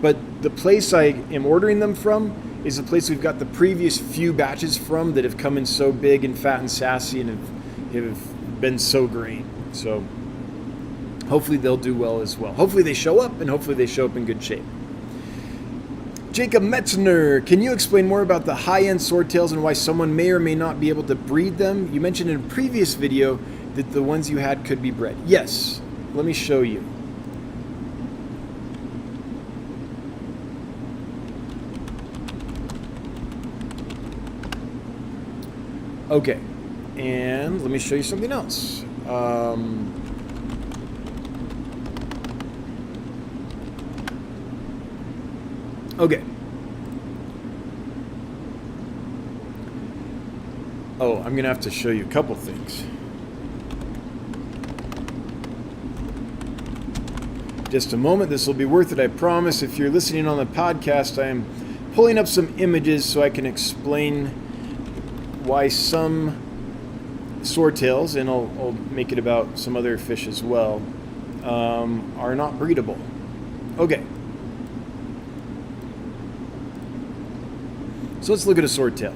But the place I am ordering them from is the place we've got the previous few batches from that have come in so big and fat and sassy and have been so great. So hopefully they'll do well as well. Hopefully they show up, and hopefully they show up in good shape. Jacob Metzner, can you explain more about the high-end swordtails and why someone may or may not be able to breed them? You mentioned in a previous video that the ones you had could be bred. Yes, let me show you. Okay, and let me show you something else. Okay. Oh, I'm going to have to show you a couple things. Just a moment, this will be worth it, I promise. If you're listening on the podcast, I am pulling up some images so I can explain why some swordtails, and I'll make it about some other fish as well, are not breedable. Okay. So let's look at a swordtail.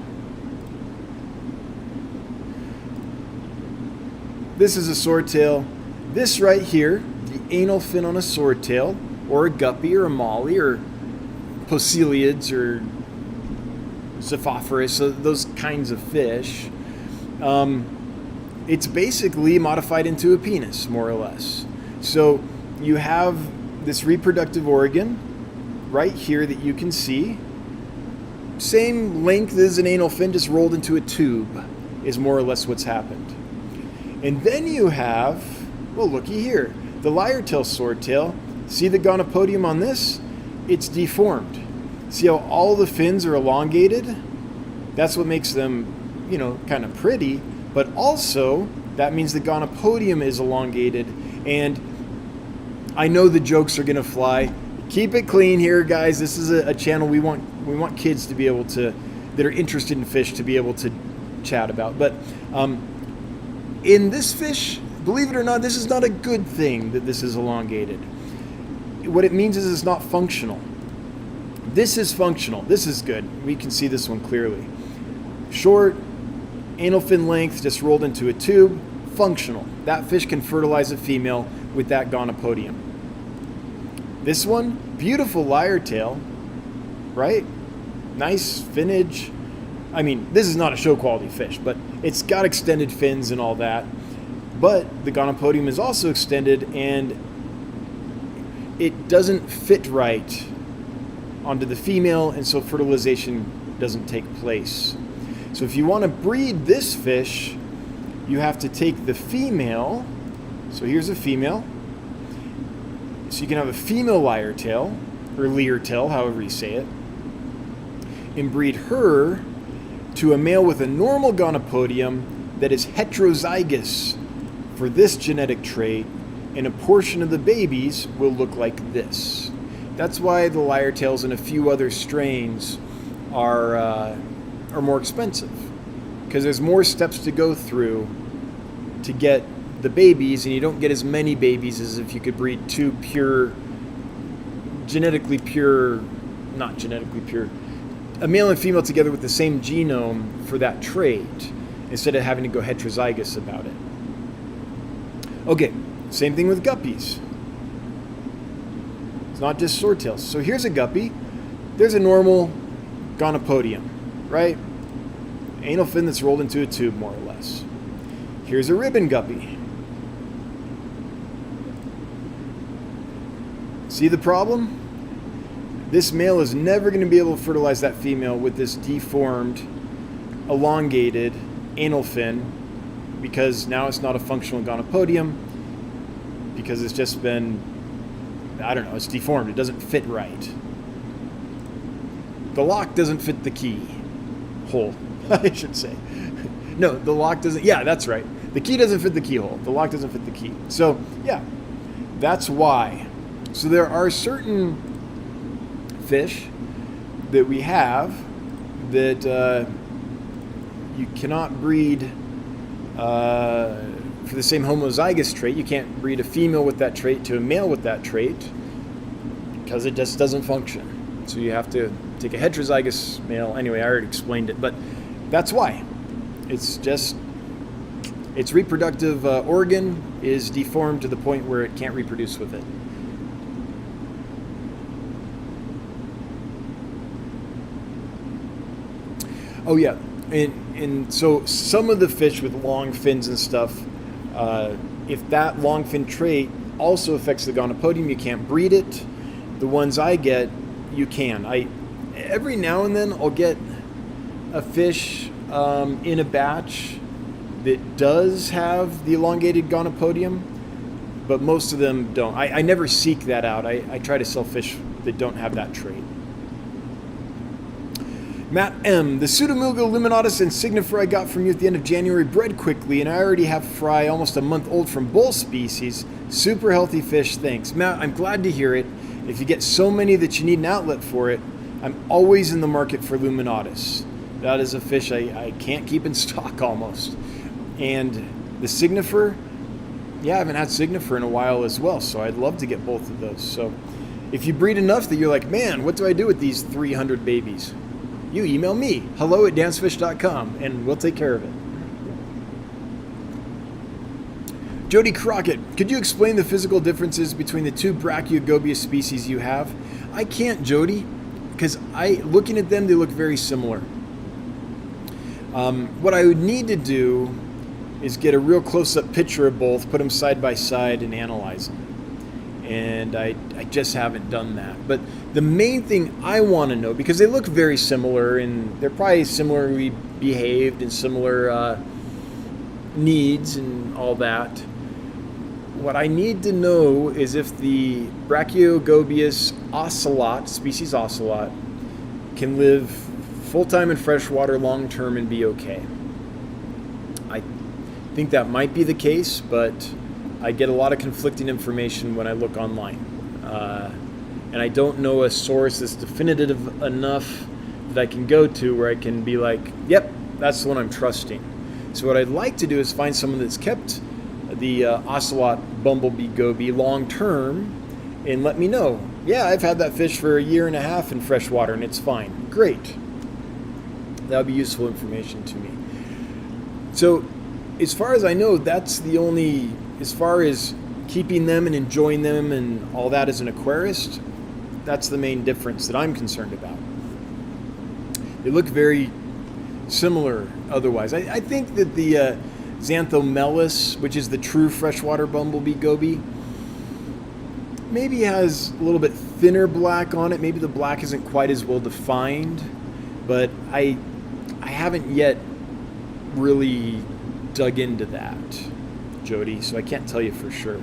This is a swordtail. This right here, the anal fin on a swordtail, or a guppy, or a molly, or posiliids, or Xiphophorus, so those kinds of fish. It's basically modified into a penis, more or less. So you have this reproductive organ right here that you can see. Same length as an anal fin, just rolled into a tube, is more or less what's happened. And then you have, well, looky here, the lyre-tail swordtail. See the gonopodium on this? It's deformed. See how all the fins are elongated? That's what makes them, you know, kind of pretty, but also that means the gonopodium is elongated. And I know the jokes are going to fly. Keep it clean here, guys. This is a channel we want kids to be able to, that are interested in fish, to be able to chat about. But in this fish, believe it or not, this is not a good thing that this is elongated. What it means is it's not functional. This is functional. This is good. We can see this one clearly. Short, anal fin length, just rolled into a tube, functional. That fish can fertilize a female with that gonopodium. This one, beautiful lyre tail, right? Nice finnage. I mean, this is not a show quality fish, but it's got extended fins and all that. But the gonopodium is also extended, and it doesn't fit right onto the female, and so fertilization doesn't take place. So if you want to breed this fish, you have to take the female. So here's a female. So you can have a female lyre tail, or leer tail, however you say it, and breed her to a male with a normal gonopodium that is heterozygous for this genetic trait, and a portion of the babies will look like this. That's why the lyre tails and a few other strains are more expensive. because there's more steps to go through to get the babies, and you don't get as many babies as if you could breed two pure, genetically pure, not genetically pure, a male and female together with the same genome for that trait, instead of having to go heterozygous about it. Okay, same thing with guppies. It's not just swordtails. So here's a guppy. There's a normal gonopodium, right? Anal fin that's rolled into a tube, more or less. Here's a ribbon guppy. See the problem? This male is never going to be able to fertilize that female with this deformed, elongated anal fin, because now it's not a functional gonopodium, because it's just been, I don't know, it's deformed. It doesn't fit right. The lock doesn't fit the key hole, I should say. No, the lock doesn't, yeah, that's right. The key doesn't fit the keyhole. The lock doesn't fit the key. So, yeah, that's why. So there are certain fish that we have that you cannot breed for the same homozygous trait. You can't breed a female with that trait to a male with that trait because it just doesn't function. So you have to take a heterozygous male. Anyway, I already explained it, but that's why. It's just, its reproductive organ is deformed to the point where it can't reproduce with it. Oh yeah, and so some of the fish with long fins and stuff, if that long fin trait also affects the gonopodium, you can't breed it. The ones I get, you can. Every now and then I'll get a fish in a batch that does have the elongated gonopodium, but most of them don't. I never seek that out. I try to sell fish that don't have that trait. Matt M. The Pseudomilgo liminatus and signifer I got from you at the end of January bred quickly, and I already have fry almost a month old from both species. Super healthy fish, thanks. Matt, I'm glad to hear it. If you get so many that you need an outlet for it, I'm always in the market for liminatus. That is a fish I can't keep in stock almost. And the signifer, yeah, I haven't had signifer in a while as well, so I'd love to get both of those. So if you breed enough that you're like, man, what do I do with these 300 babies? You email me, hello@dancefish.com, and we'll take care of it. Jody Crockett, could you explain the physical differences between the two Brachiogobius species you have? I can't, Jody, because looking at them, they look very similar. What I would need to do is get a real close-up picture of both, put them side by side, and analyze them. And I just haven't done that. But the main thing I want to know, because they look very similar, and they're probably similarly behaved and similar needs and all that, what I need to know is if the Brachiogobius ocelot, species ocelot, can live full-time in freshwater long-term and be okay. I think that might be the case, but I get a lot of conflicting information when I look online. And I don't know a source that's definitive enough that I can go to where I can be like, yep, that's the one I'm trusting. So what I'd like to do is find someone that's kept the ocelot bumblebee goby long term and let me know, yeah, I've had that fish for 1.5 years in freshwater and it's fine. Great. That would be useful information to me. So as far as I know, that's the only, as far as keeping them and enjoying them and all that as an aquarist, that's the main difference that I'm concerned about. They look very similar otherwise. I think that the Xanthomelis, which is the true freshwater bumblebee goby, maybe has a little bit thinner black on it. Maybe the black isn't quite as well defined, but I haven't yet really dug into that, Jody, so I can't tell you for sure.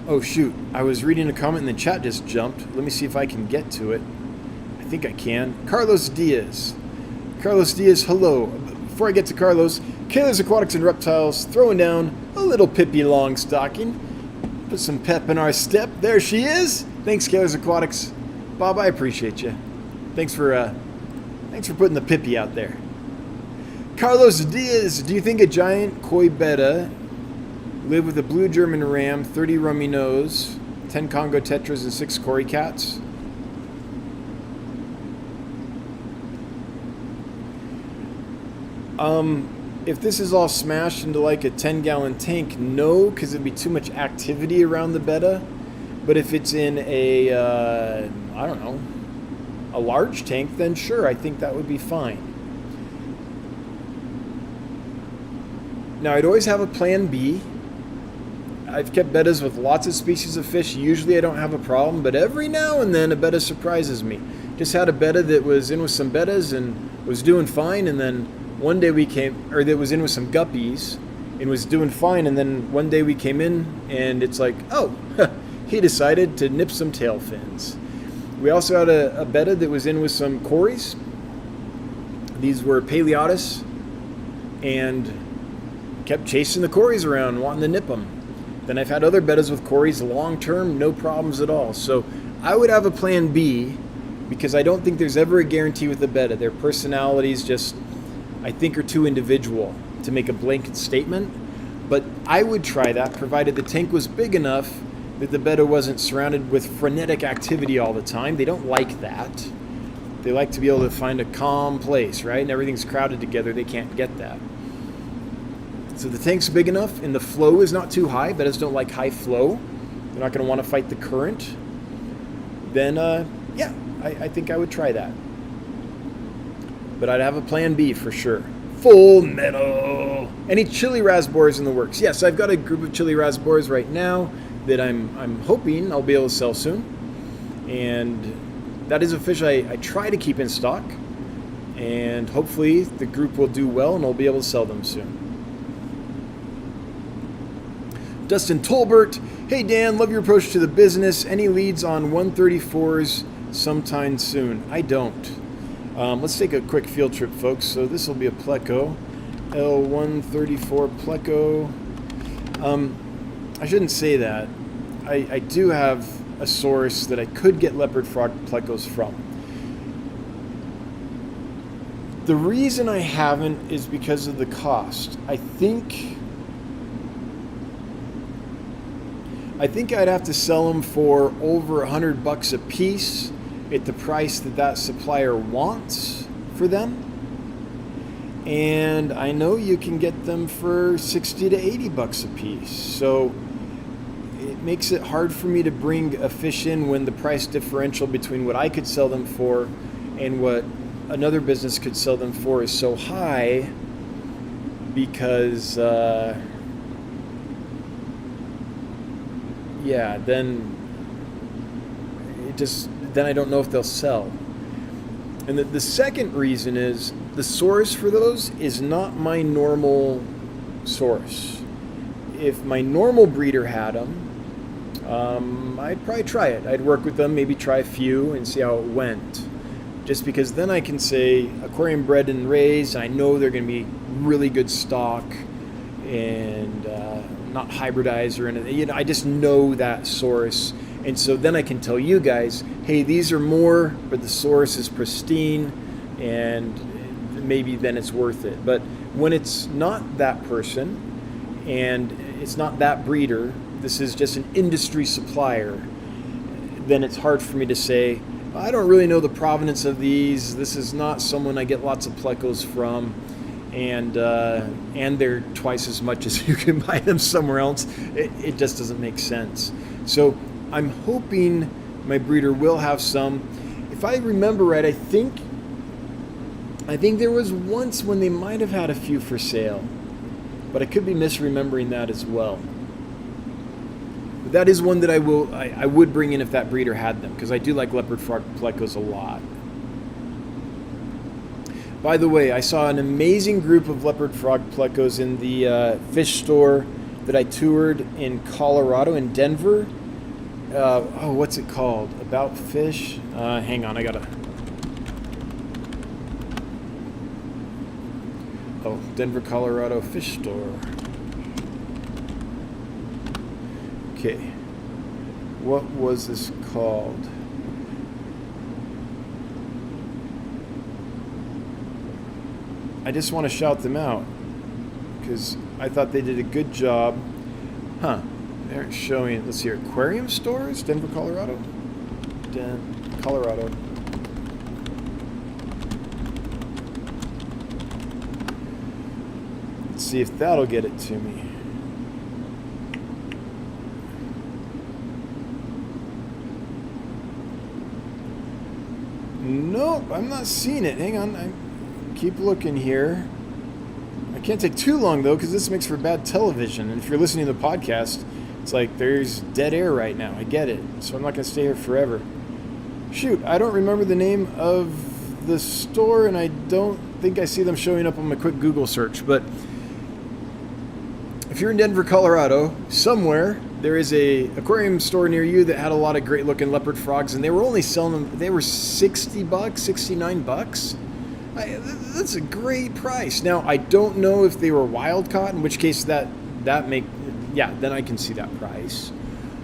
Oh shoot, I was reading a comment and the chat just jumped. Let me see if I can get to it. I think I can. Carlos Diaz. Carlos Diaz, hello. Before I get to Carlos, Kayla's Aquatics and Reptiles throwing down a little Pippi Longstocking. Put some pep in our step. There she is. Thanks, Scalers Aquatics. Bob, I appreciate you. Thanks for putting the pippy out there. Carlos Diaz, do you think a giant koi betta live with a blue German ram, 30 rummy nose, 10 Congo tetras, and 6 Cory cats? If this is all smashed into like a 10-gallon tank, no, because it'd be too much activity around the betta. But if it's in a, I don't know, a large tank, then sure, I think that would be fine. Now, I'd always have a plan B. I've kept bettas with lots of species of fish. Usually I don't have a problem, but every now and then a betta surprises me. Just had a betta that was in with some bettas and was doing fine, and then one day that was in with some guppies and was doing fine, and then one day we came in and it's like, oh, he decided to nip some tail fins. We also had a betta that was in with some Corys. These were Paleotis, and kept chasing the Corys around, wanting to nip them. Then I've had other bettas with Corys long term, no problems at all. So I would have a plan B, because I don't think there's ever a guarantee with the betta. Their personalities just, I think, are too individual to make a blanket statement. But I would try that, provided the tank was big enough that the betta wasn't surrounded with frenetic activity all the time. They don't like that. They like to be able to find a calm place, right? And everything's crowded together. They can't get that. So the tank's big enough and the flow is not too high. Bettas don't like high flow. They're not going to want to fight the current. Then, yeah, I think I would try that. But I'd have a plan B for sure. Full metal. Any chili raspberries in the works? Yes, I've got a group of chili raspberries right now that I'm hoping I'll be able to sell soon. And that is a fish I try to keep in stock. And hopefully the group will do well and I'll be able to sell them soon. Dustin Tolbert. Hey Dan, love your approach to the business. Any leads on 134s sometime soon? I don't. Let's take a quick field trip, folks. So this will be a Pleco, L134 Pleco. I shouldn't say that. I do have a source that I could get leopard frog Plecos from. The reason I haven't is because of the cost. I think I'd have to sell them for over $100 a piece at the price that supplier wants for them. And I know you can get them for $60 to $80 a piece. So it makes it hard for me to bring a fish in when the price differential between what I could sell them for and what another business could sell them for is so high, because yeah, then I don't know if they'll sell. And the second reason is the source for those is not my normal source. If my normal breeder had them, I'd probably try it. I'd work with them, maybe try a few and see how it went. Just because then I can say aquarium bred and raised, I know they're going to be really good stock and not hybridized or anything. You know, I just know that source. And so then I can tell you guys, hey, these are more, but the source is pristine, and maybe then it's worth it. But when it's not that person and it's not that breeder, this is just an industry supplier, then it's hard for me to say, I don't really know the provenance of these. This is not someone I get lots of Plecos from, and they're twice as much as you can buy them somewhere else. It just doesn't make sense. So I'm hoping my breeder will have some. If I remember right, I think there was once when they might have had a few for sale, but I could be misremembering that as well. But that is one that I would bring in if that breeder had them, because I do like leopard frog Plecos a lot. By the way, I saw an amazing group of leopard frog Plecos in the fish store that I toured in Colorado, in Denver. What's it called? About Fish? Hang on, I gotta... Oh, Denver, Colorado Fish Store. Okay. What was this called? I just want to shout them out because I thought they did a good job. Huh. They're showing, let's see here, aquarium stores, Denver, Colorado. Colorado. Let's see if that'll get it to me. Nope, I'm not seeing it. Hang on, I keep looking here. I can't take too long though, because this makes for bad television. And if you're listening to the podcast, it's like there's dead air right now. I get it, so I'm not going to stay here forever. Shoot, I don't remember the name of the store, and I don't think I see them showing up on my quick Google search. But if you're in Denver, Colorado, somewhere there is a aquarium store near you that had a lot of great looking leopard frogs, and they were only selling them. They were $60, $69. That's a great price. Now I don't know if they were wild caught, in which case then I can see that price.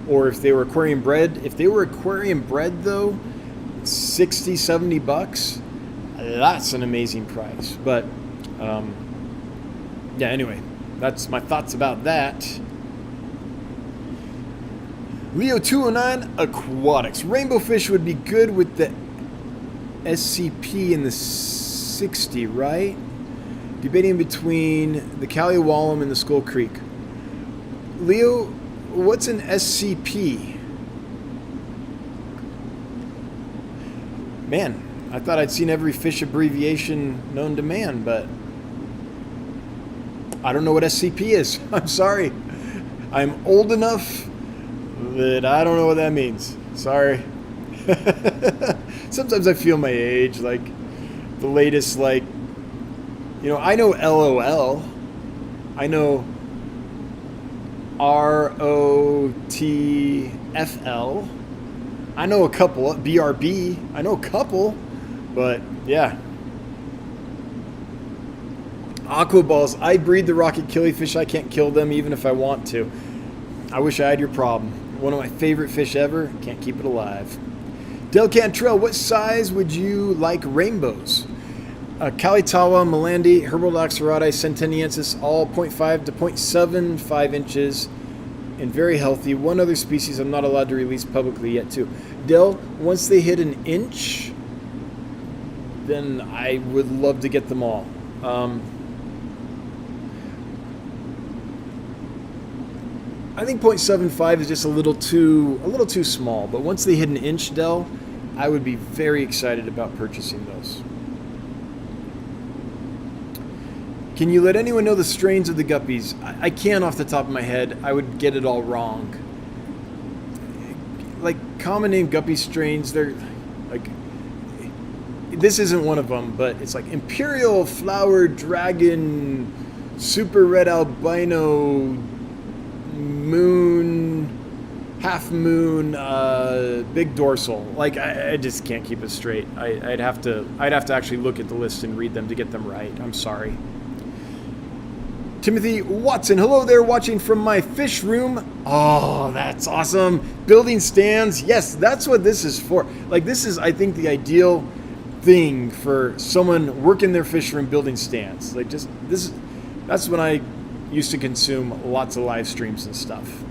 Or if they were aquarium bred. If they were aquarium bred though, $60, $70, that's an amazing price. But anyway, that's my thoughts about that. Leo 209 Aquatics. Rainbow fish would be good with the SCP in the 60, right? Debating between the Kaliawalum and the Skull Creek. Leo, what's an SCP? Man, I thought I'd seen every fish abbreviation known to man, but I don't know what SCP is. I'm sorry. I'm old enough that I don't know what that means. Sorry. Sometimes I feel my age, like the latest, I know LOL. I know ROTFL. I know a couple. BRB. I know a couple, but yeah. Aqua balls. I breed the rocket killifish. I can't kill them even if I want to. I wish I had your problem. One of my favorite fish ever. Can't keep it alive. Del Cantrell, what size would you like rainbows? Kalitawa, Malandi, Herbaldox serrati, Centenniensis, all 0.5 to 0.75 inches and very healthy. One other species I'm not allowed to release publicly yet too. Del, once they hit an inch, then I would love to get them all. I think 0.75 is just a little too small, but once they hit an inch, Del, I would be very excited about purchasing those. Can you let anyone know the strains of the guppies? I can't off the top of my head. I would get it all wrong. Like common name guppy strains, they're like, this isn't one of them, but it's like Imperial Flower Dragon, Super Red Albino, Moon, Half Moon, Big Dorsal. Like I just can't keep it straight. I'd have to actually look at the list and read them to get them right. I'm sorry. Timothy Watson, hello there, watching from my fish room. Oh, that's awesome. Building stands. Yes, that's what this is for. Like this is, I think, the ideal thing for someone working their fish room building stands. Like just this, that's when I used to consume lots of live streams and stuff.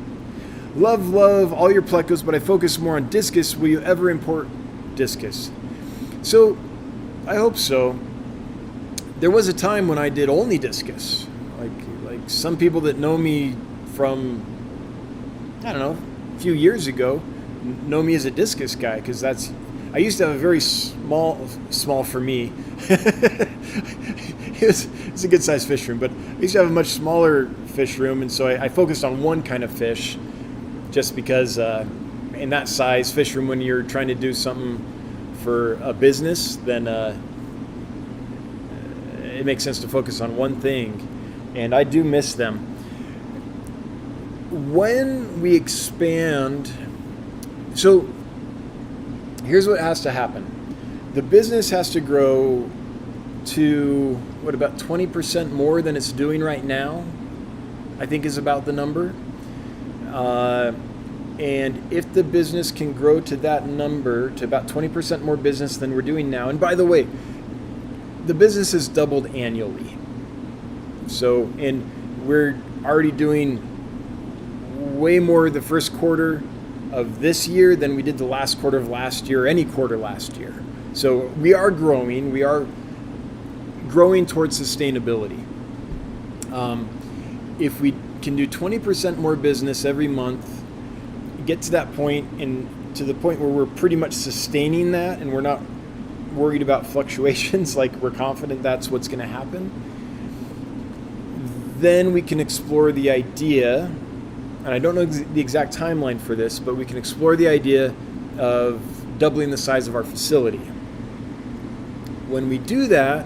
Love all your plecos, but I focus more on discus. Will you ever import discus? So, I hope so. There was a time when I did only discus. Like some people that know me from, I don't know, a few years ago, know me as a discus guy, because I used to have a very small for me. It's a good sized fish room, but I used to have a much smaller fish room, and so I focused on one kind of fish, just because in that size fish room, when you're trying to do something for a business, then it makes sense to focus on one thing, and I do miss them. When we expand, so here's what has to happen. The business has to grow to, about 20% more than it's doing right now, I think is about the number. And if the business can grow to that number, to about 20% more business than we're doing now, and by the way, the business has doubled annually. So, and we're already doing way more the first quarter of this year than we did the last quarter of last year, or any quarter last year. So we are growing. We are growing towards sustainability. If we can do 20% more business every month, get to that point, and to the point where we're pretty much sustaining that, and we're not worried about fluctuations, like we're confident that's what's going to happen, then we can explore the idea, and I don't know the exact timeline for this, but we can explore the idea of doubling the size of our facility. When we do that,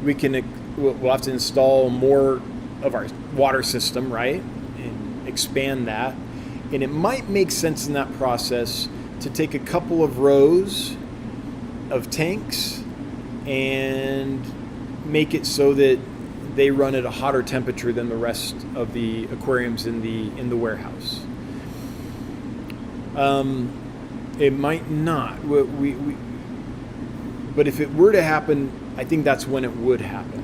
we'll have to install more of our water system, right, and expand that. And it might make sense in that process to take a couple of rows of tanks and make it so that they run at a hotter temperature than the rest of the aquariums in the warehouse. It might not. But if it were to happen, I think that's when it would happen.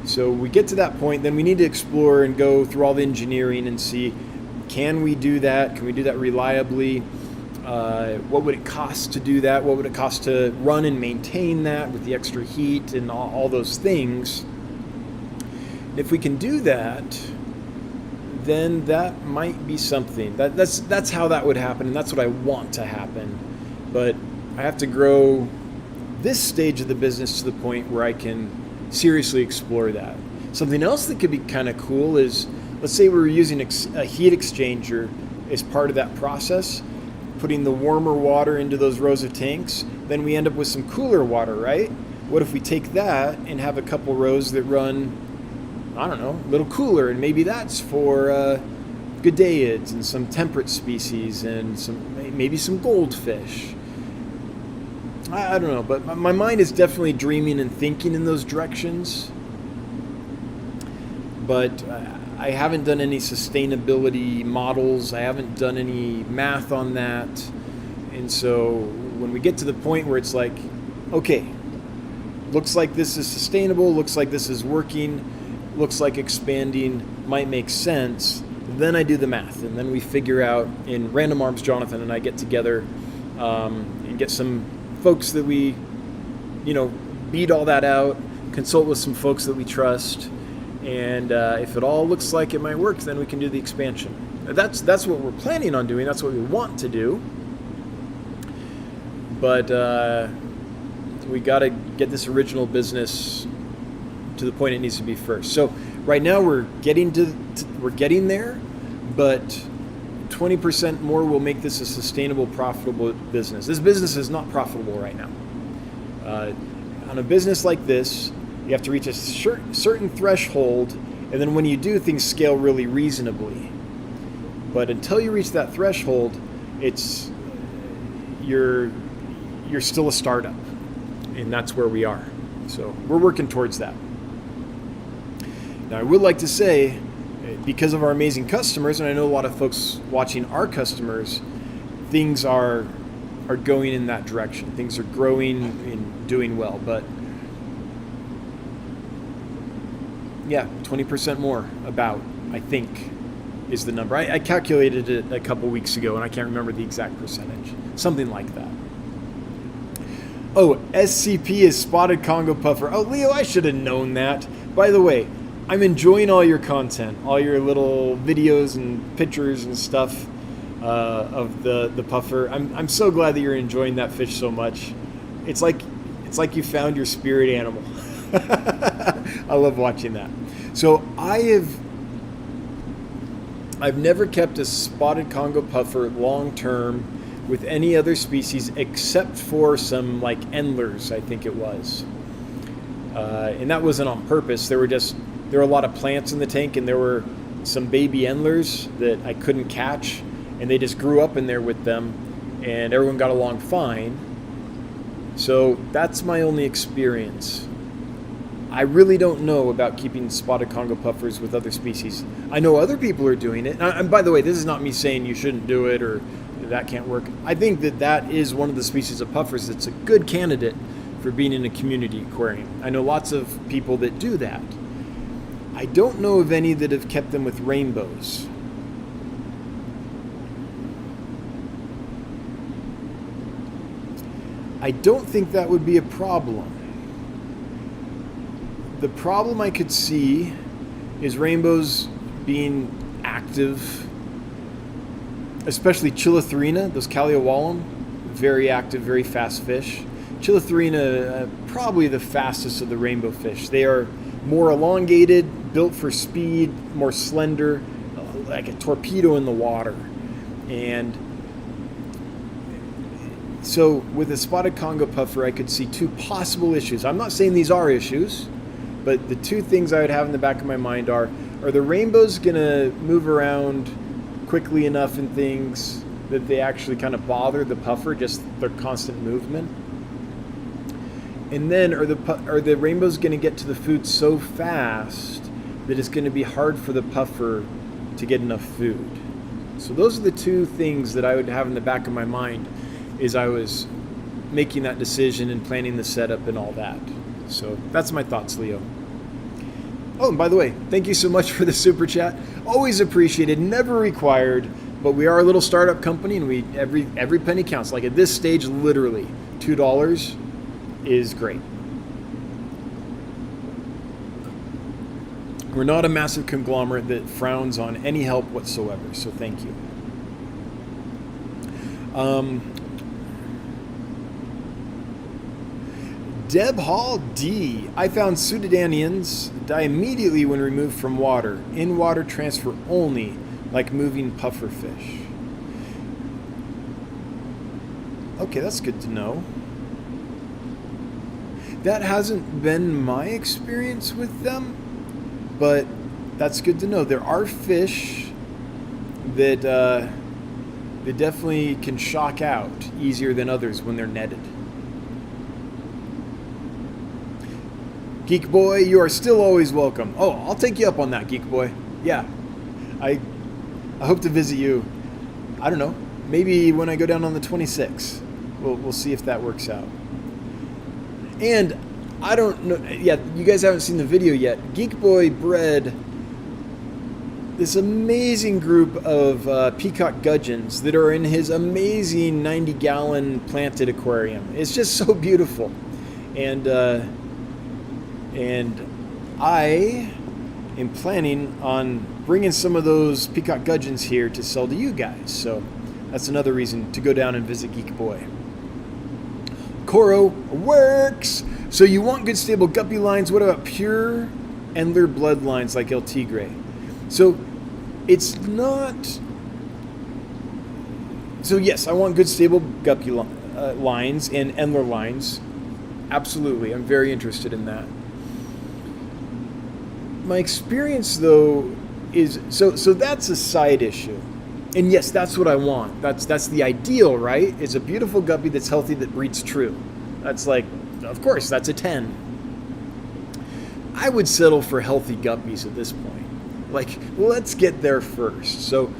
So we get to that point, then we need to explore and go through all the engineering and see, can we do that? Can we do that reliably? What would it cost to do that? What would it cost to run and maintain that with the extra heat and all those things? If we can do that, then that might be something. That's how that would happen, and that's what I want to happen. But I have to grow this stage of the business to the point where I can seriously explore that. Something else that could be kind of cool is, let's say we're using a heat exchanger as part of that process, putting the warmer water into those rows of tanks, then we end up with some cooler water, right? What if we take that and have a couple rows that run, I don't know, a little cooler, and maybe that's for Godeids and some temperate species and maybe some goldfish. I don't know, but my mind is definitely dreaming and thinking in those directions. But I haven't done any sustainability models. I haven't done any math on that. And so when we get to the point where it's like, okay, looks like this is sustainable, looks like this is working, looks like expanding might make sense, then I do the math. And then we figure out, in Random Arms, Jonathan and I get together and get some folks that we, beat all that out, consult with some folks that we trust, and if it all looks like it might work, then we can do the expansion. That's what we're planning on doing. That's what we want to do. But we got to get this original business to the point it needs to be first. So right now we're getting there, but 20% more will make this a sustainable, profitable business. This business is not profitable right now. On a business like this, you have to reach a certain threshold, and then when you do, things scale really reasonably. But until you reach that threshold, you're still a startup, and that's where we are. So we're working towards that. Now, I would like to say, because of our amazing customers, and I know a lot of folks watching are customers, things are going in that direction. Things are growing and doing well. But yeah, 20% more, about, I think, is the number. I calculated it a couple weeks ago, and I can't remember the exact percentage. Something like that. Oh, SCP is Spotted Congo Puffer. Oh, Leo, I should have known that. By the way, I'm enjoying all your content, all your little videos and pictures and stuff of the puffer. I'm so glad that you're enjoying that fish so much. It's like you found your spirit animal. I love watching that. So I've never kept a spotted Congo puffer long term with any other species except for some like endlers, I think it was. And that wasn't on purpose. There were a lot of plants in the tank, and there were some baby endlers that I couldn't catch, and they just grew up in there with them, and everyone got along fine. So that's my only experience. I really don't know about keeping spotted Congo puffers with other species. I know other people are doing it. And by the way, this is not me saying you shouldn't do it or that can't work. I think that is one of the species of puffers that's a good candidate for being in a community aquarium. I know lots of people that do that. I don't know of any that have kept them with rainbows. I don't think that would be a problem. The problem I could see is rainbows being active, especially Chilotharina, those Calliowallum, very active, very fast fish. Chilotharina, probably the fastest of the rainbow fish. They are more elongated, built for speed, more slender, like a torpedo in the water. And so with a spotted Congo puffer, I could see two possible issues. I'm not saying these are issues, but the two things I would have in the back of my mind are the rainbows going to move around quickly enough in things that they actually kind of bother the puffer, just their constant movement? And then are the rainbows going to get to the food so fast that it's going to be hard for the puffer to get enough food? So those are the two things that I would have in the back of my mind as I was making that decision and planning the setup and all that. So that's my thoughts, Leo. Oh, and by the way, thank you so much for the super chat. Always appreciated, never required, but we are a little startup company, and every penny counts. Like at this stage, literally $2 is great. We're not a massive conglomerate that frowns on any help whatsoever, so thank you. Deb Hall D. I found Pseudodanians die immediately when removed from water. In water transfer only, like moving puffer fish. Okay, that's good to know. That hasn't been my experience with them, but that's good to know. There are fish that they definitely can shock out easier than others when they're netted. Geek Boy, you are still always welcome. Oh, I'll take you up on that, Geek Boy. Yeah, I hope to visit you. I don't know, maybe when I go down on the 26th. We'll see if that works out. And I don't know. Yeah, you guys haven't seen the video yet. Geek Boy bred this amazing group of peacock gudgeons that are in his amazing 90-gallon planted aquarium. It's just so beautiful, and I am planning on bringing some of those peacock gudgeons here to sell to you guys. So that's another reason to go down and visit Geek Boy. Coro works. So you want good stable guppy lines. What about pure Endler bloodlines like El Tigre? So it's not. So yes, I want good stable guppy lines and Endler lines. Absolutely, I'm very interested in that. My experience, though, is so that's a side issue. And yes, that's what I want. That's the ideal, right? It's a beautiful guppy that's healthy, that breeds true. That's like, of course, that's a 10. I would settle for healthy guppies at this point. Like, let's get there first. So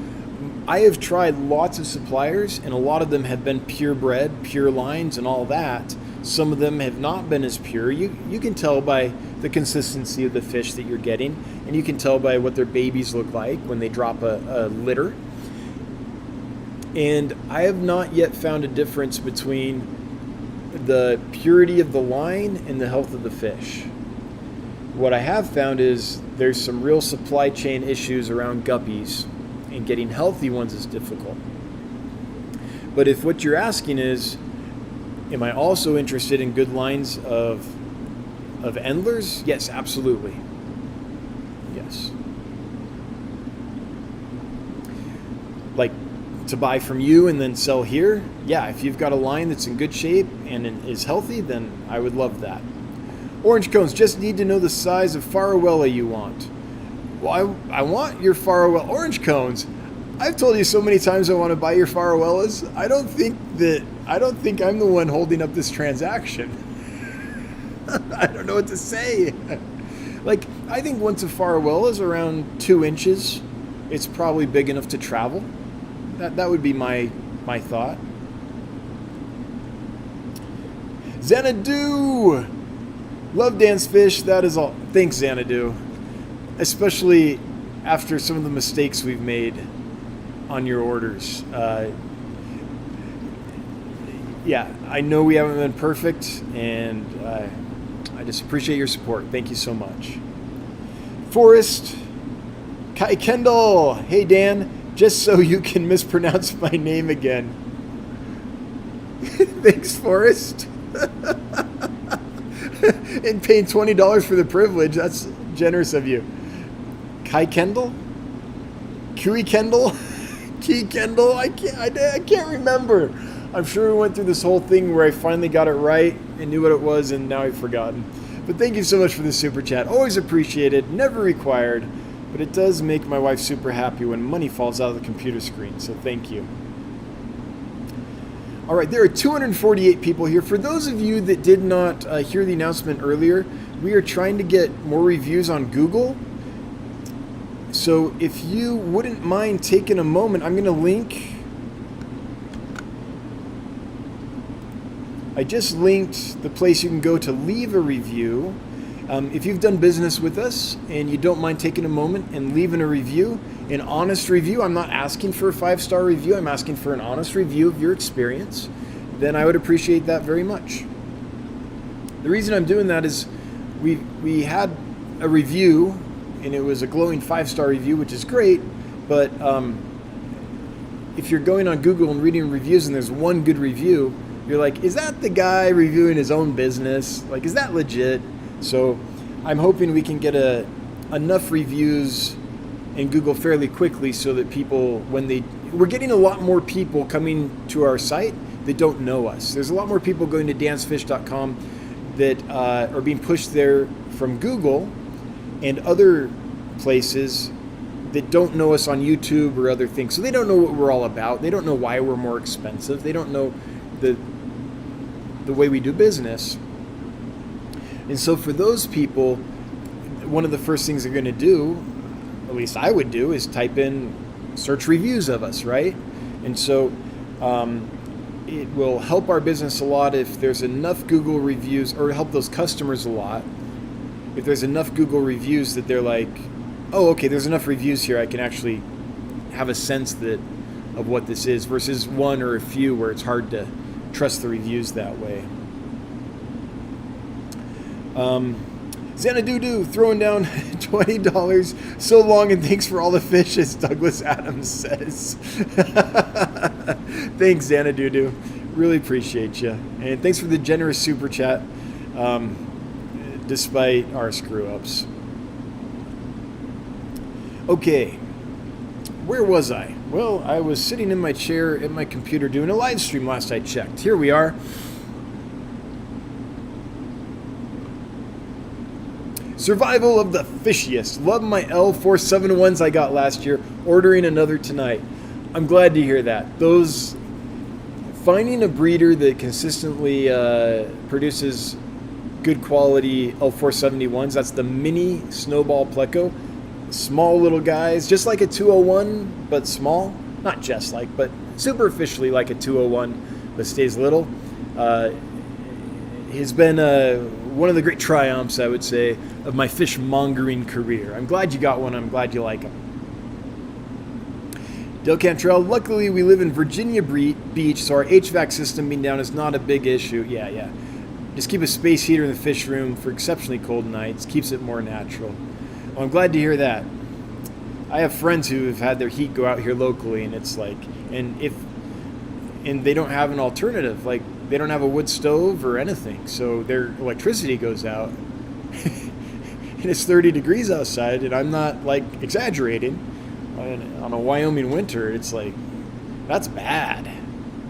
I have tried lots of suppliers, and a lot of them have been purebred, pure lines, and all that. Some of them have not been as pure. You can tell by the consistency of the fish that you're getting, and you can tell by what their babies look like when they drop a litter. And I have not yet found a difference between the purity of the line and the health of the fish. What I have found is there's some real supply chain issues around guppies, and getting healthy ones is difficult. But if what you're asking is, am I also interested in good lines of Endlers? Yes, absolutely. Yes. Like to buy from you and then sell here? Yeah, if you've got a line that's in good shape and is healthy, then I would love that. Orange cones, just need to know the size of Farowella you want. Well, I want your Farowella orange cones. I've told you so many times I want to buy your Farowellas. I don't think I'm the one holding up this transaction. I don't know what to say. Like, I think once a Farowella is around 2 inches, it's probably big enough to travel. That would be my my thought. Xanadu! Love Dan's fish. That is all. Thanks, Xanadu. Especially after some of the mistakes we've made on your orders. Yeah, I know we haven't been perfect, and I just appreciate your support. Thank you so much. Forrest, Kai Kendall. Hey, Dan, just so you can mispronounce my name again. Thanks, Forrest. And paying $20 for the privilege. That's generous of you. Kai Kendall? Kui Kendall? Key Kendall? I can't remember. I'm sure we went through this whole thing where I finally got it right and knew what it was, and now I've forgotten. But thank you so much for the super chat. Always appreciated, never required, but it does make my wife super happy when money falls out of the computer screen, so thank you. All right, there are 248 people here. For those of you that did not hear the announcement earlier, we are trying to get more reviews on Google. So if you wouldn't mind taking a moment, I'm going to link. I just linked the place you can go to leave a review. If you've done business with us and you don't mind taking a moment and leaving a review, an honest review, I'm not asking for a 5-star review, I'm asking for an honest review of your experience, then I would appreciate that very much. The reason I'm doing that is we had a review, and it was a glowing 5-star review, which is great, but if you're going on Google and reading reviews and there's one good review, you're like, is that the guy reviewing his own business? Like, is that legit? So I'm hoping we can get enough reviews in Google fairly quickly so that people, we're getting a lot more people coming to our site that don't know us. There's a lot more people going to dansfish.com that are being pushed there from Google and other places that don't know us on YouTube or other things. So they don't know what we're all about. They don't know why we're more expensive. They don't know the way we do business. And so for those people, one of the first things they're going to do, at least I would do, is type in search reviews of us, right? And so it will help our business a lot if there's enough Google reviews, or help those customers a lot if there's enough Google reviews that they're like, oh, okay, there's enough reviews here, I can actually have a sense of what this is, versus one or a few where it's hard to trust the reviews that way. Xanadu throwing down $20. So long, and thanks for all the fish, as Douglas Adams says. Thanks, Xanadu. Really appreciate you. And thanks for the generous super chat, despite our screw-ups. Okay, where was I? Well, I was sitting in my chair at my computer doing a live stream last I checked. Here we are. Survival of the fishiest. Love my L471s I got last year. Ordering another tonight. I'm glad to hear that. Finding a breeder that consistently produces good quality L471s. That's the mini snowball pleco. Small little guys, just like a 201, but small. Not just like, but superficially like a 201, but stays little. Has been one of the great triumphs, I would say, of my fishmongering career. I'm glad you got one. I'm glad you like them. Dale Cantrell, luckily we live in Virginia Beach, so our HVAC system being down is not a big issue. Yeah. Just keep a space heater in the fish room for exceptionally cold nights. Keeps it more natural. Well, I'm glad to hear that. I have friends who have had their heat go out here locally, and it's like, and they don't have an alternative. Like, they don't have a wood stove or anything, so their electricity goes out. And it's 30 degrees outside, and I'm not like exaggerating. On a Wyoming winter, it's like, that's bad.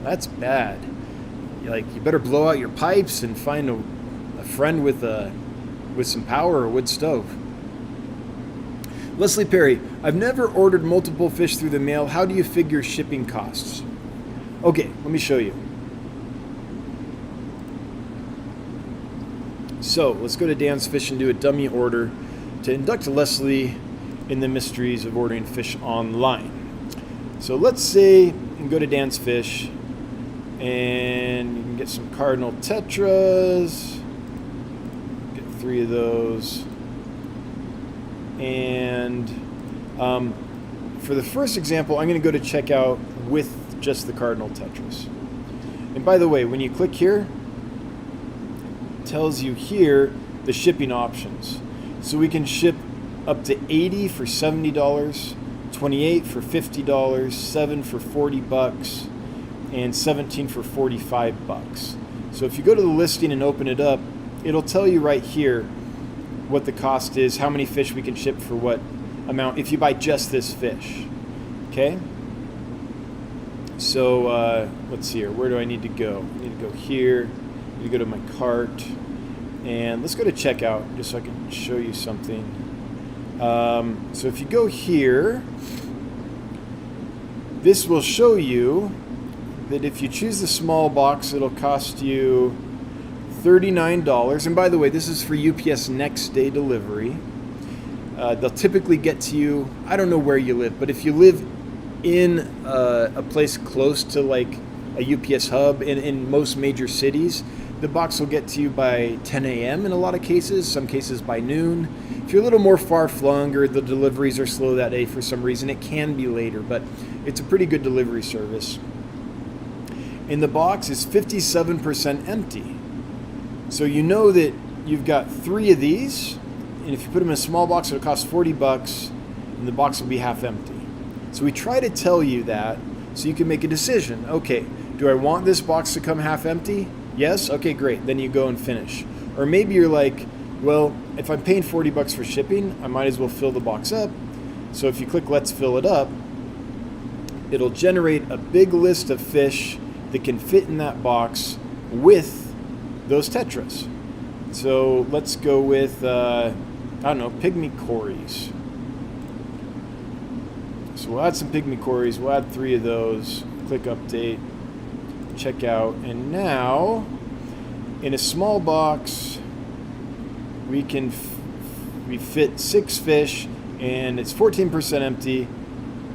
That's bad. Like, you better blow out your pipes and find a friend with some power or a wood stove. Leslie Perry, I've never ordered multiple fish through the mail. How do you figure shipping costs? Okay, let me show you. So let's go to Dan's Fish and do a dummy order to induct Leslie in the mysteries of ordering fish online. So let's say you can go to Dan's Fish and you can get some cardinal tetras. Get 3 of those. And for the first example, I'm going to go to checkout with just the cardinal tetras. And by the way, when you click here, it tells you here the shipping options. So we can ship up to 80 for $70, 28 for $50, 7 for $40, and 17 for $45. So if you go to the listing and open it up, it'll tell you right here what the cost is, how many fish we can ship for what amount if you buy just this fish. Okay? So let's see here. Where do I need to go? I need to go here. I need to go to my cart. And let's go to checkout just so I can show you something. So if you go here, this will show you that if you choose the small box, it'll cost you $39. And by the way, this is for UPS next day delivery. They'll typically get to you, I don't know where you live, but if you live in a place close to like a UPS hub in most major cities, the box will get to you by 10 a.m. in a lot of cases, some cases by noon. If you're a little more far-flung or the deliveries are slow that day for some reason, it can be later, but it's a pretty good delivery service. And the box is 57% empty. So you know that you've got 3 of these, and if you put them in a small box, it'll cost $40, and the box will be half empty. So we try to tell you that so you can make a decision. Okay, do I want this box to come half empty? Yes? Okay, great. Then you go and finish. Or maybe you're like, well, if I'm paying $40 for shipping, I might as well fill the box up. So if you click Let's Fill It Up, it'll generate a big list of fish that can fit in that box with those tetras. So let's go with, I don't know, pygmy Corys. So we'll add some pygmy Corys. We'll add 3 of those. Click Update. Check out. And now, in a small box, we fit 6 fish, and it's 14% empty.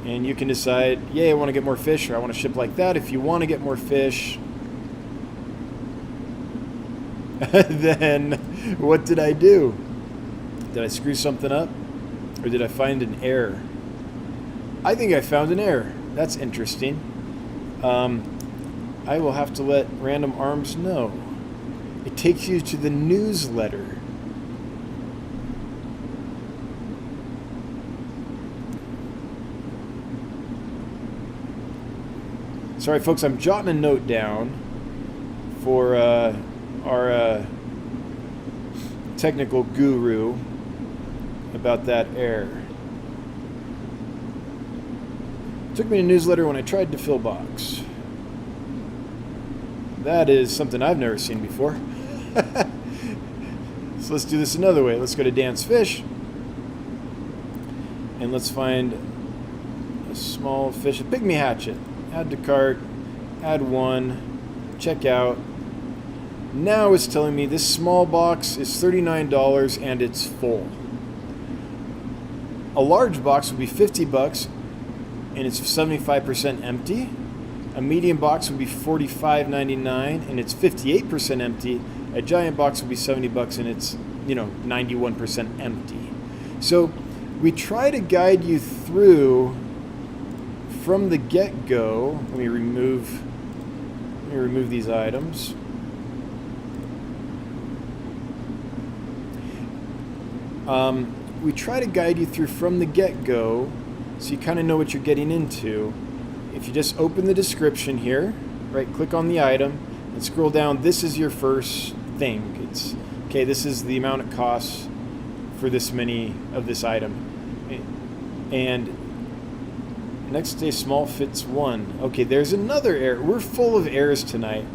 And you can decide, yeah, I want to get more fish, or I want to ship like that. If you want to get more fish, then what did I do? Did I screw something up? Or did I find an error? I think I found an error. That's interesting. I will have to let Random Arms know. It takes you to the newsletter. Sorry, folks, I'm jotting a note down for our technical guru about that error. Took me to newsletter when I tried to fill box. That is something I've never seen before. So let's do this another way. Let's go to Dan's Fish. And let's find a small fish, a pygmy hatchet. Add to cart, add 1, check out. Now it's telling me this small box is $39 and it's full. A large box would be $50 and it's 75% empty. A medium box would be $45.99 and it's 58% empty. A giant box would be $70 and it's, 91% empty. So we try to guide you through from the get-go. Let me remove these items. We try to guide you through from the get-go so you kind of know what you're getting into. If you just open the description here, right, click on the item and scroll down, this is your first thing. It's, okay, this is the amount it costs for this many of this item. And next day, small fits 1. Okay, there's another error. We're full of errors tonight.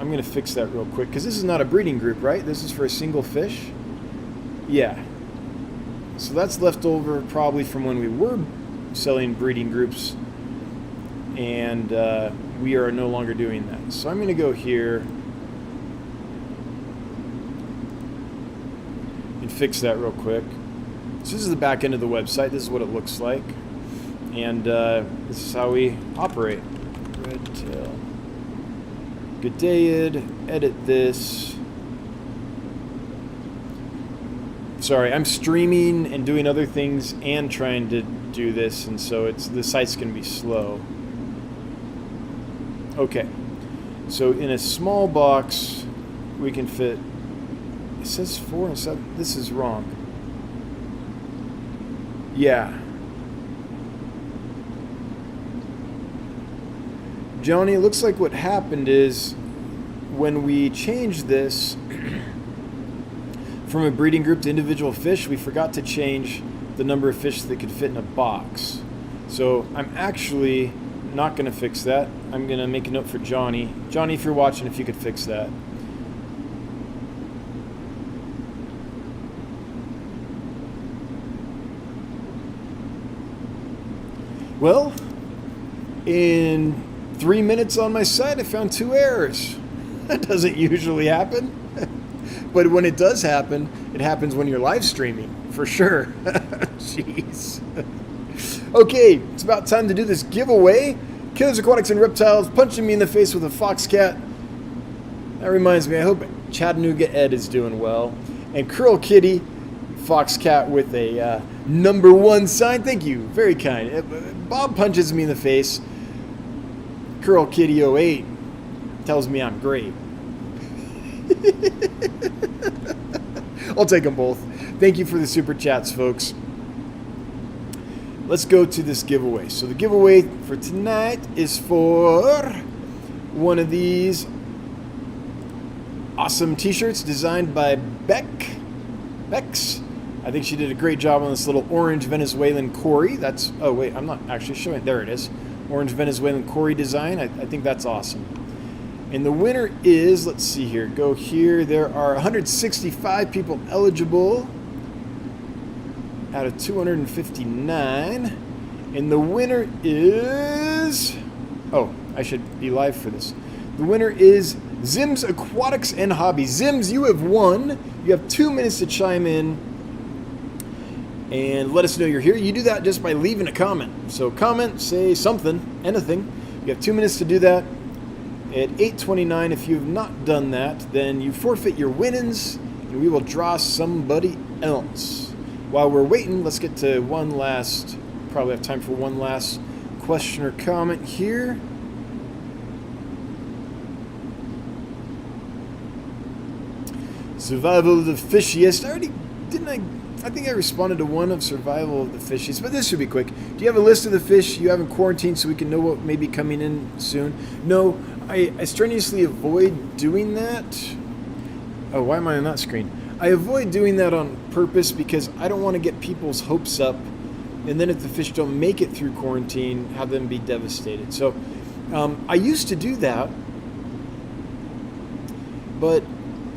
I'm going to fix that real quick because this is not a breeding group, right? This is for a single fish. Yeah. So that's left over probably from when we were selling breeding groups, and we are no longer doing that. So I'm going to go here and fix that real quick. So this is the back end of the website. This is what it looks like. And this is how we operate. Red tail. Good day, Ed. Edit this. Sorry, I'm streaming and doing other things and trying to do this, and so the site's going to be slow. Okay, so in a small box, we can fit. It says 4 and 7. This is wrong. Yeah. Johnny, it looks like what happened is when we changed this from a breeding group to individual fish, we forgot to change the number of fish that could fit in a box. So I'm actually not going to fix that. I'm going to make a note for Johnny. Johnny, if you're watching, if you could fix that. Well, in 3 minutes on my site, I found 2 errors. That doesn't usually happen. But when it does happen, it happens when you're live streaming, for sure. Jeez. Okay, it's about time to do this giveaway. Killers, Aquatics, and Reptiles punching me in the face with a fox cat. That reminds me, I hope Chattanooga Ed is doing well. And Curl Kitty, fox cat with a #1 sign. Thank you, very kind. Bob punches me in the face. Curl Kitty 08 tells me I'm great. I'll take them both. Thank you for the super chats, folks. Let's go to this giveaway. So the giveaway for tonight is for one of these awesome t-shirts designed by Bex. I think she did a great job on this little orange Venezuelan Cory. That's, oh wait, I'm not actually showing, there it is. Orange Venezuelan Cory design. I think that's awesome. And the winner is, let's see here, go here. There are 165 people eligible out of 259. And the winner is, oh, I should be live for this. The winner is Zim's Aquatics and Hobbies. Zims, you have won. You have 2 minutes to chime in and let us know you're here. You do that just by leaving a comment. So comment, say something, anything. You have 2 minutes to do that. At 8:29, if you have not done that, then you forfeit your winnings, and we will draw somebody else. While we're waiting, let's get to one last, probably have time for one last question or comment here. Survival of the fishiest. I think I responded to one of survival of the fishiest, but this should be quick. Do you have a list of the fish you have in quarantine so we can know what may be coming in soon? No, I strenuously avoid doing that. Oh, why am I on that screen? I avoid doing that on purpose because I don't want to get people's hopes up, and then if the fish don't make it through quarantine, have them be devastated. So I used to do that, but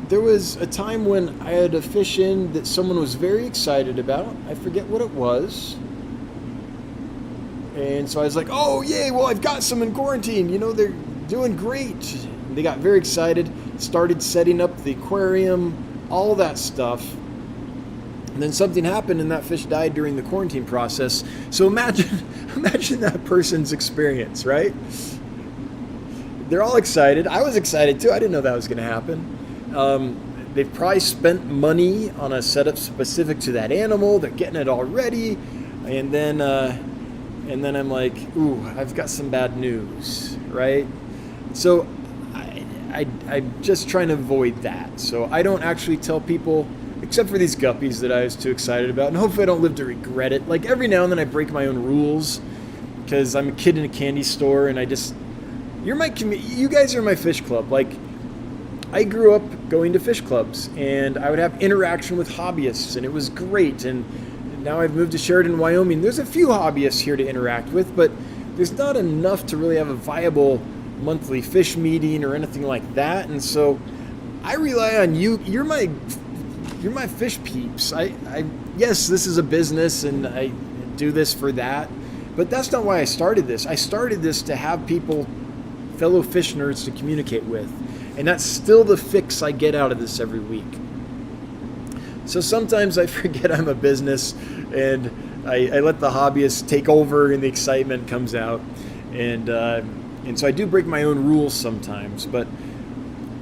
there was a time when I had a fish in that someone was very excited about. I forget what it was. And so I was like, oh, yay, well, I've got some in quarantine. You know, they're doing great. And they got very excited, started setting up the aquarium, all that stuff. And then something happened and that fish died during the quarantine process. So imagine that person's experience, right? They're all excited. I was excited too. I didn't know that was going to happen. They've probably spent money on a setup specific to that animal. They're getting it all ready, and then I'm like, ooh, I've got some bad news, right? So I'm just trying to avoid that. So I don't actually tell people, except for these guppies that I was too excited about, and hopefully I don't live to regret it. Like every now and then I break my own rules because I'm a kid in a candy store, and you guys are my fish club. Like, I grew up going to fish clubs, and I would have interaction with hobbyists, and it was great. And now I've moved to Sheridan, Wyoming. There's a few hobbyists here to interact with, but there's not enough to really have a viable monthly fish meeting or anything like that. And so I rely on you. You're my fish peeps. Yes, this is a business, and I do this for that, but that's not why I started this. I started this to have people, fellow fish nerds, to communicate with. And that's still the fix I get out of this every week. So sometimes I forget I'm a business, and I let the hobbyist take over and the excitement comes out. And so I do break my own rules sometimes, but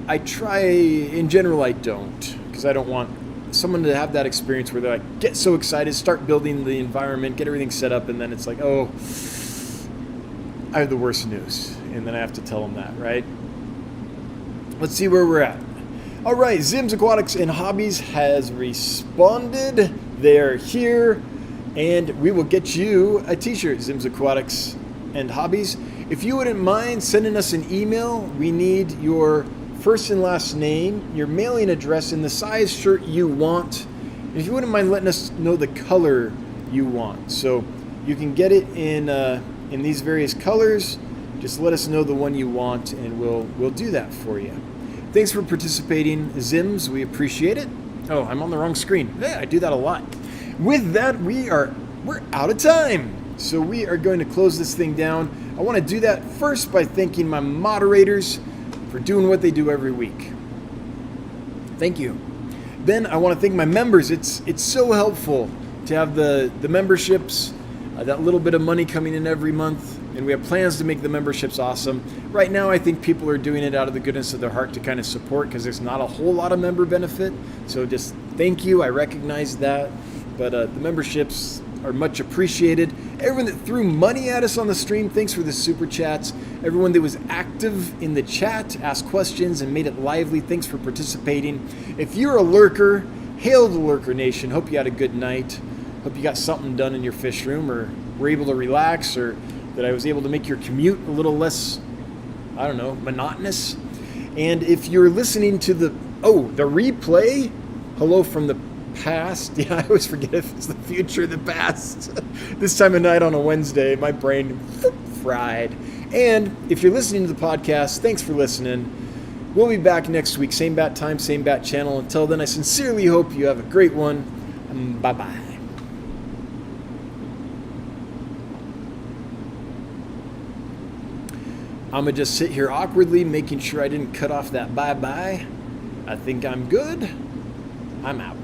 I try, in general, I don't, because I don't want someone to have that experience where they're like, get so excited, start building the environment, get everything set up, and then it's like, oh, I have the worst news. And then I have to tell them that, right? Let's see where we're at. All right, Zim's Aquatics and Hobbies has responded. They're here, and we will get you a t-shirt, Zim's Aquatics and Hobbies. If you wouldn't mind sending us an email, we need your first and last name, your mailing address, and the size shirt you want. And if you wouldn't mind letting us know the color you want. So you can get it in these various colors. Just let us know the one you want, and we'll do that for you. Thanks for participating, Zims. We appreciate it. Oh, I'm on the wrong screen. Yeah, I do that a lot. With that, we're out of time. So we are going to close this thing down. I want to do that first by thanking my moderators for doing what they do every week. Thank you. Then I want to thank my members. It's so helpful to have the memberships, that little bit of money coming in every month, and we have plans to make the memberships awesome. Right now, I think people are doing it out of the goodness of their heart to kind of support, because there's not a whole lot of member benefit. So just thank you. I recognize that. But the memberships are much appreciated. Everyone that threw money at us on the stream, thanks for the super chats. Everyone that was active in the chat, asked questions, and made it lively, thanks for participating. If you're a lurker, hail the Lurker Nation. Hope you had a good night. Hope you got something done in your fish room, or were able to relax, or that I was able to make your commute a little less, I don't know, monotonous. And if you're listening to the replay, hello from the past. Yeah, I always forget if it's the future or the past. This time of night on a Wednesday, my brain fried. And if you're listening to the podcast, thanks for listening. We'll be back next week, same bat time, same bat channel. Until then, I sincerely hope you have a great one. Bye-bye. I'm going to just sit here awkwardly, making sure I didn't cut off that bye-bye. I think I'm good. I'm out.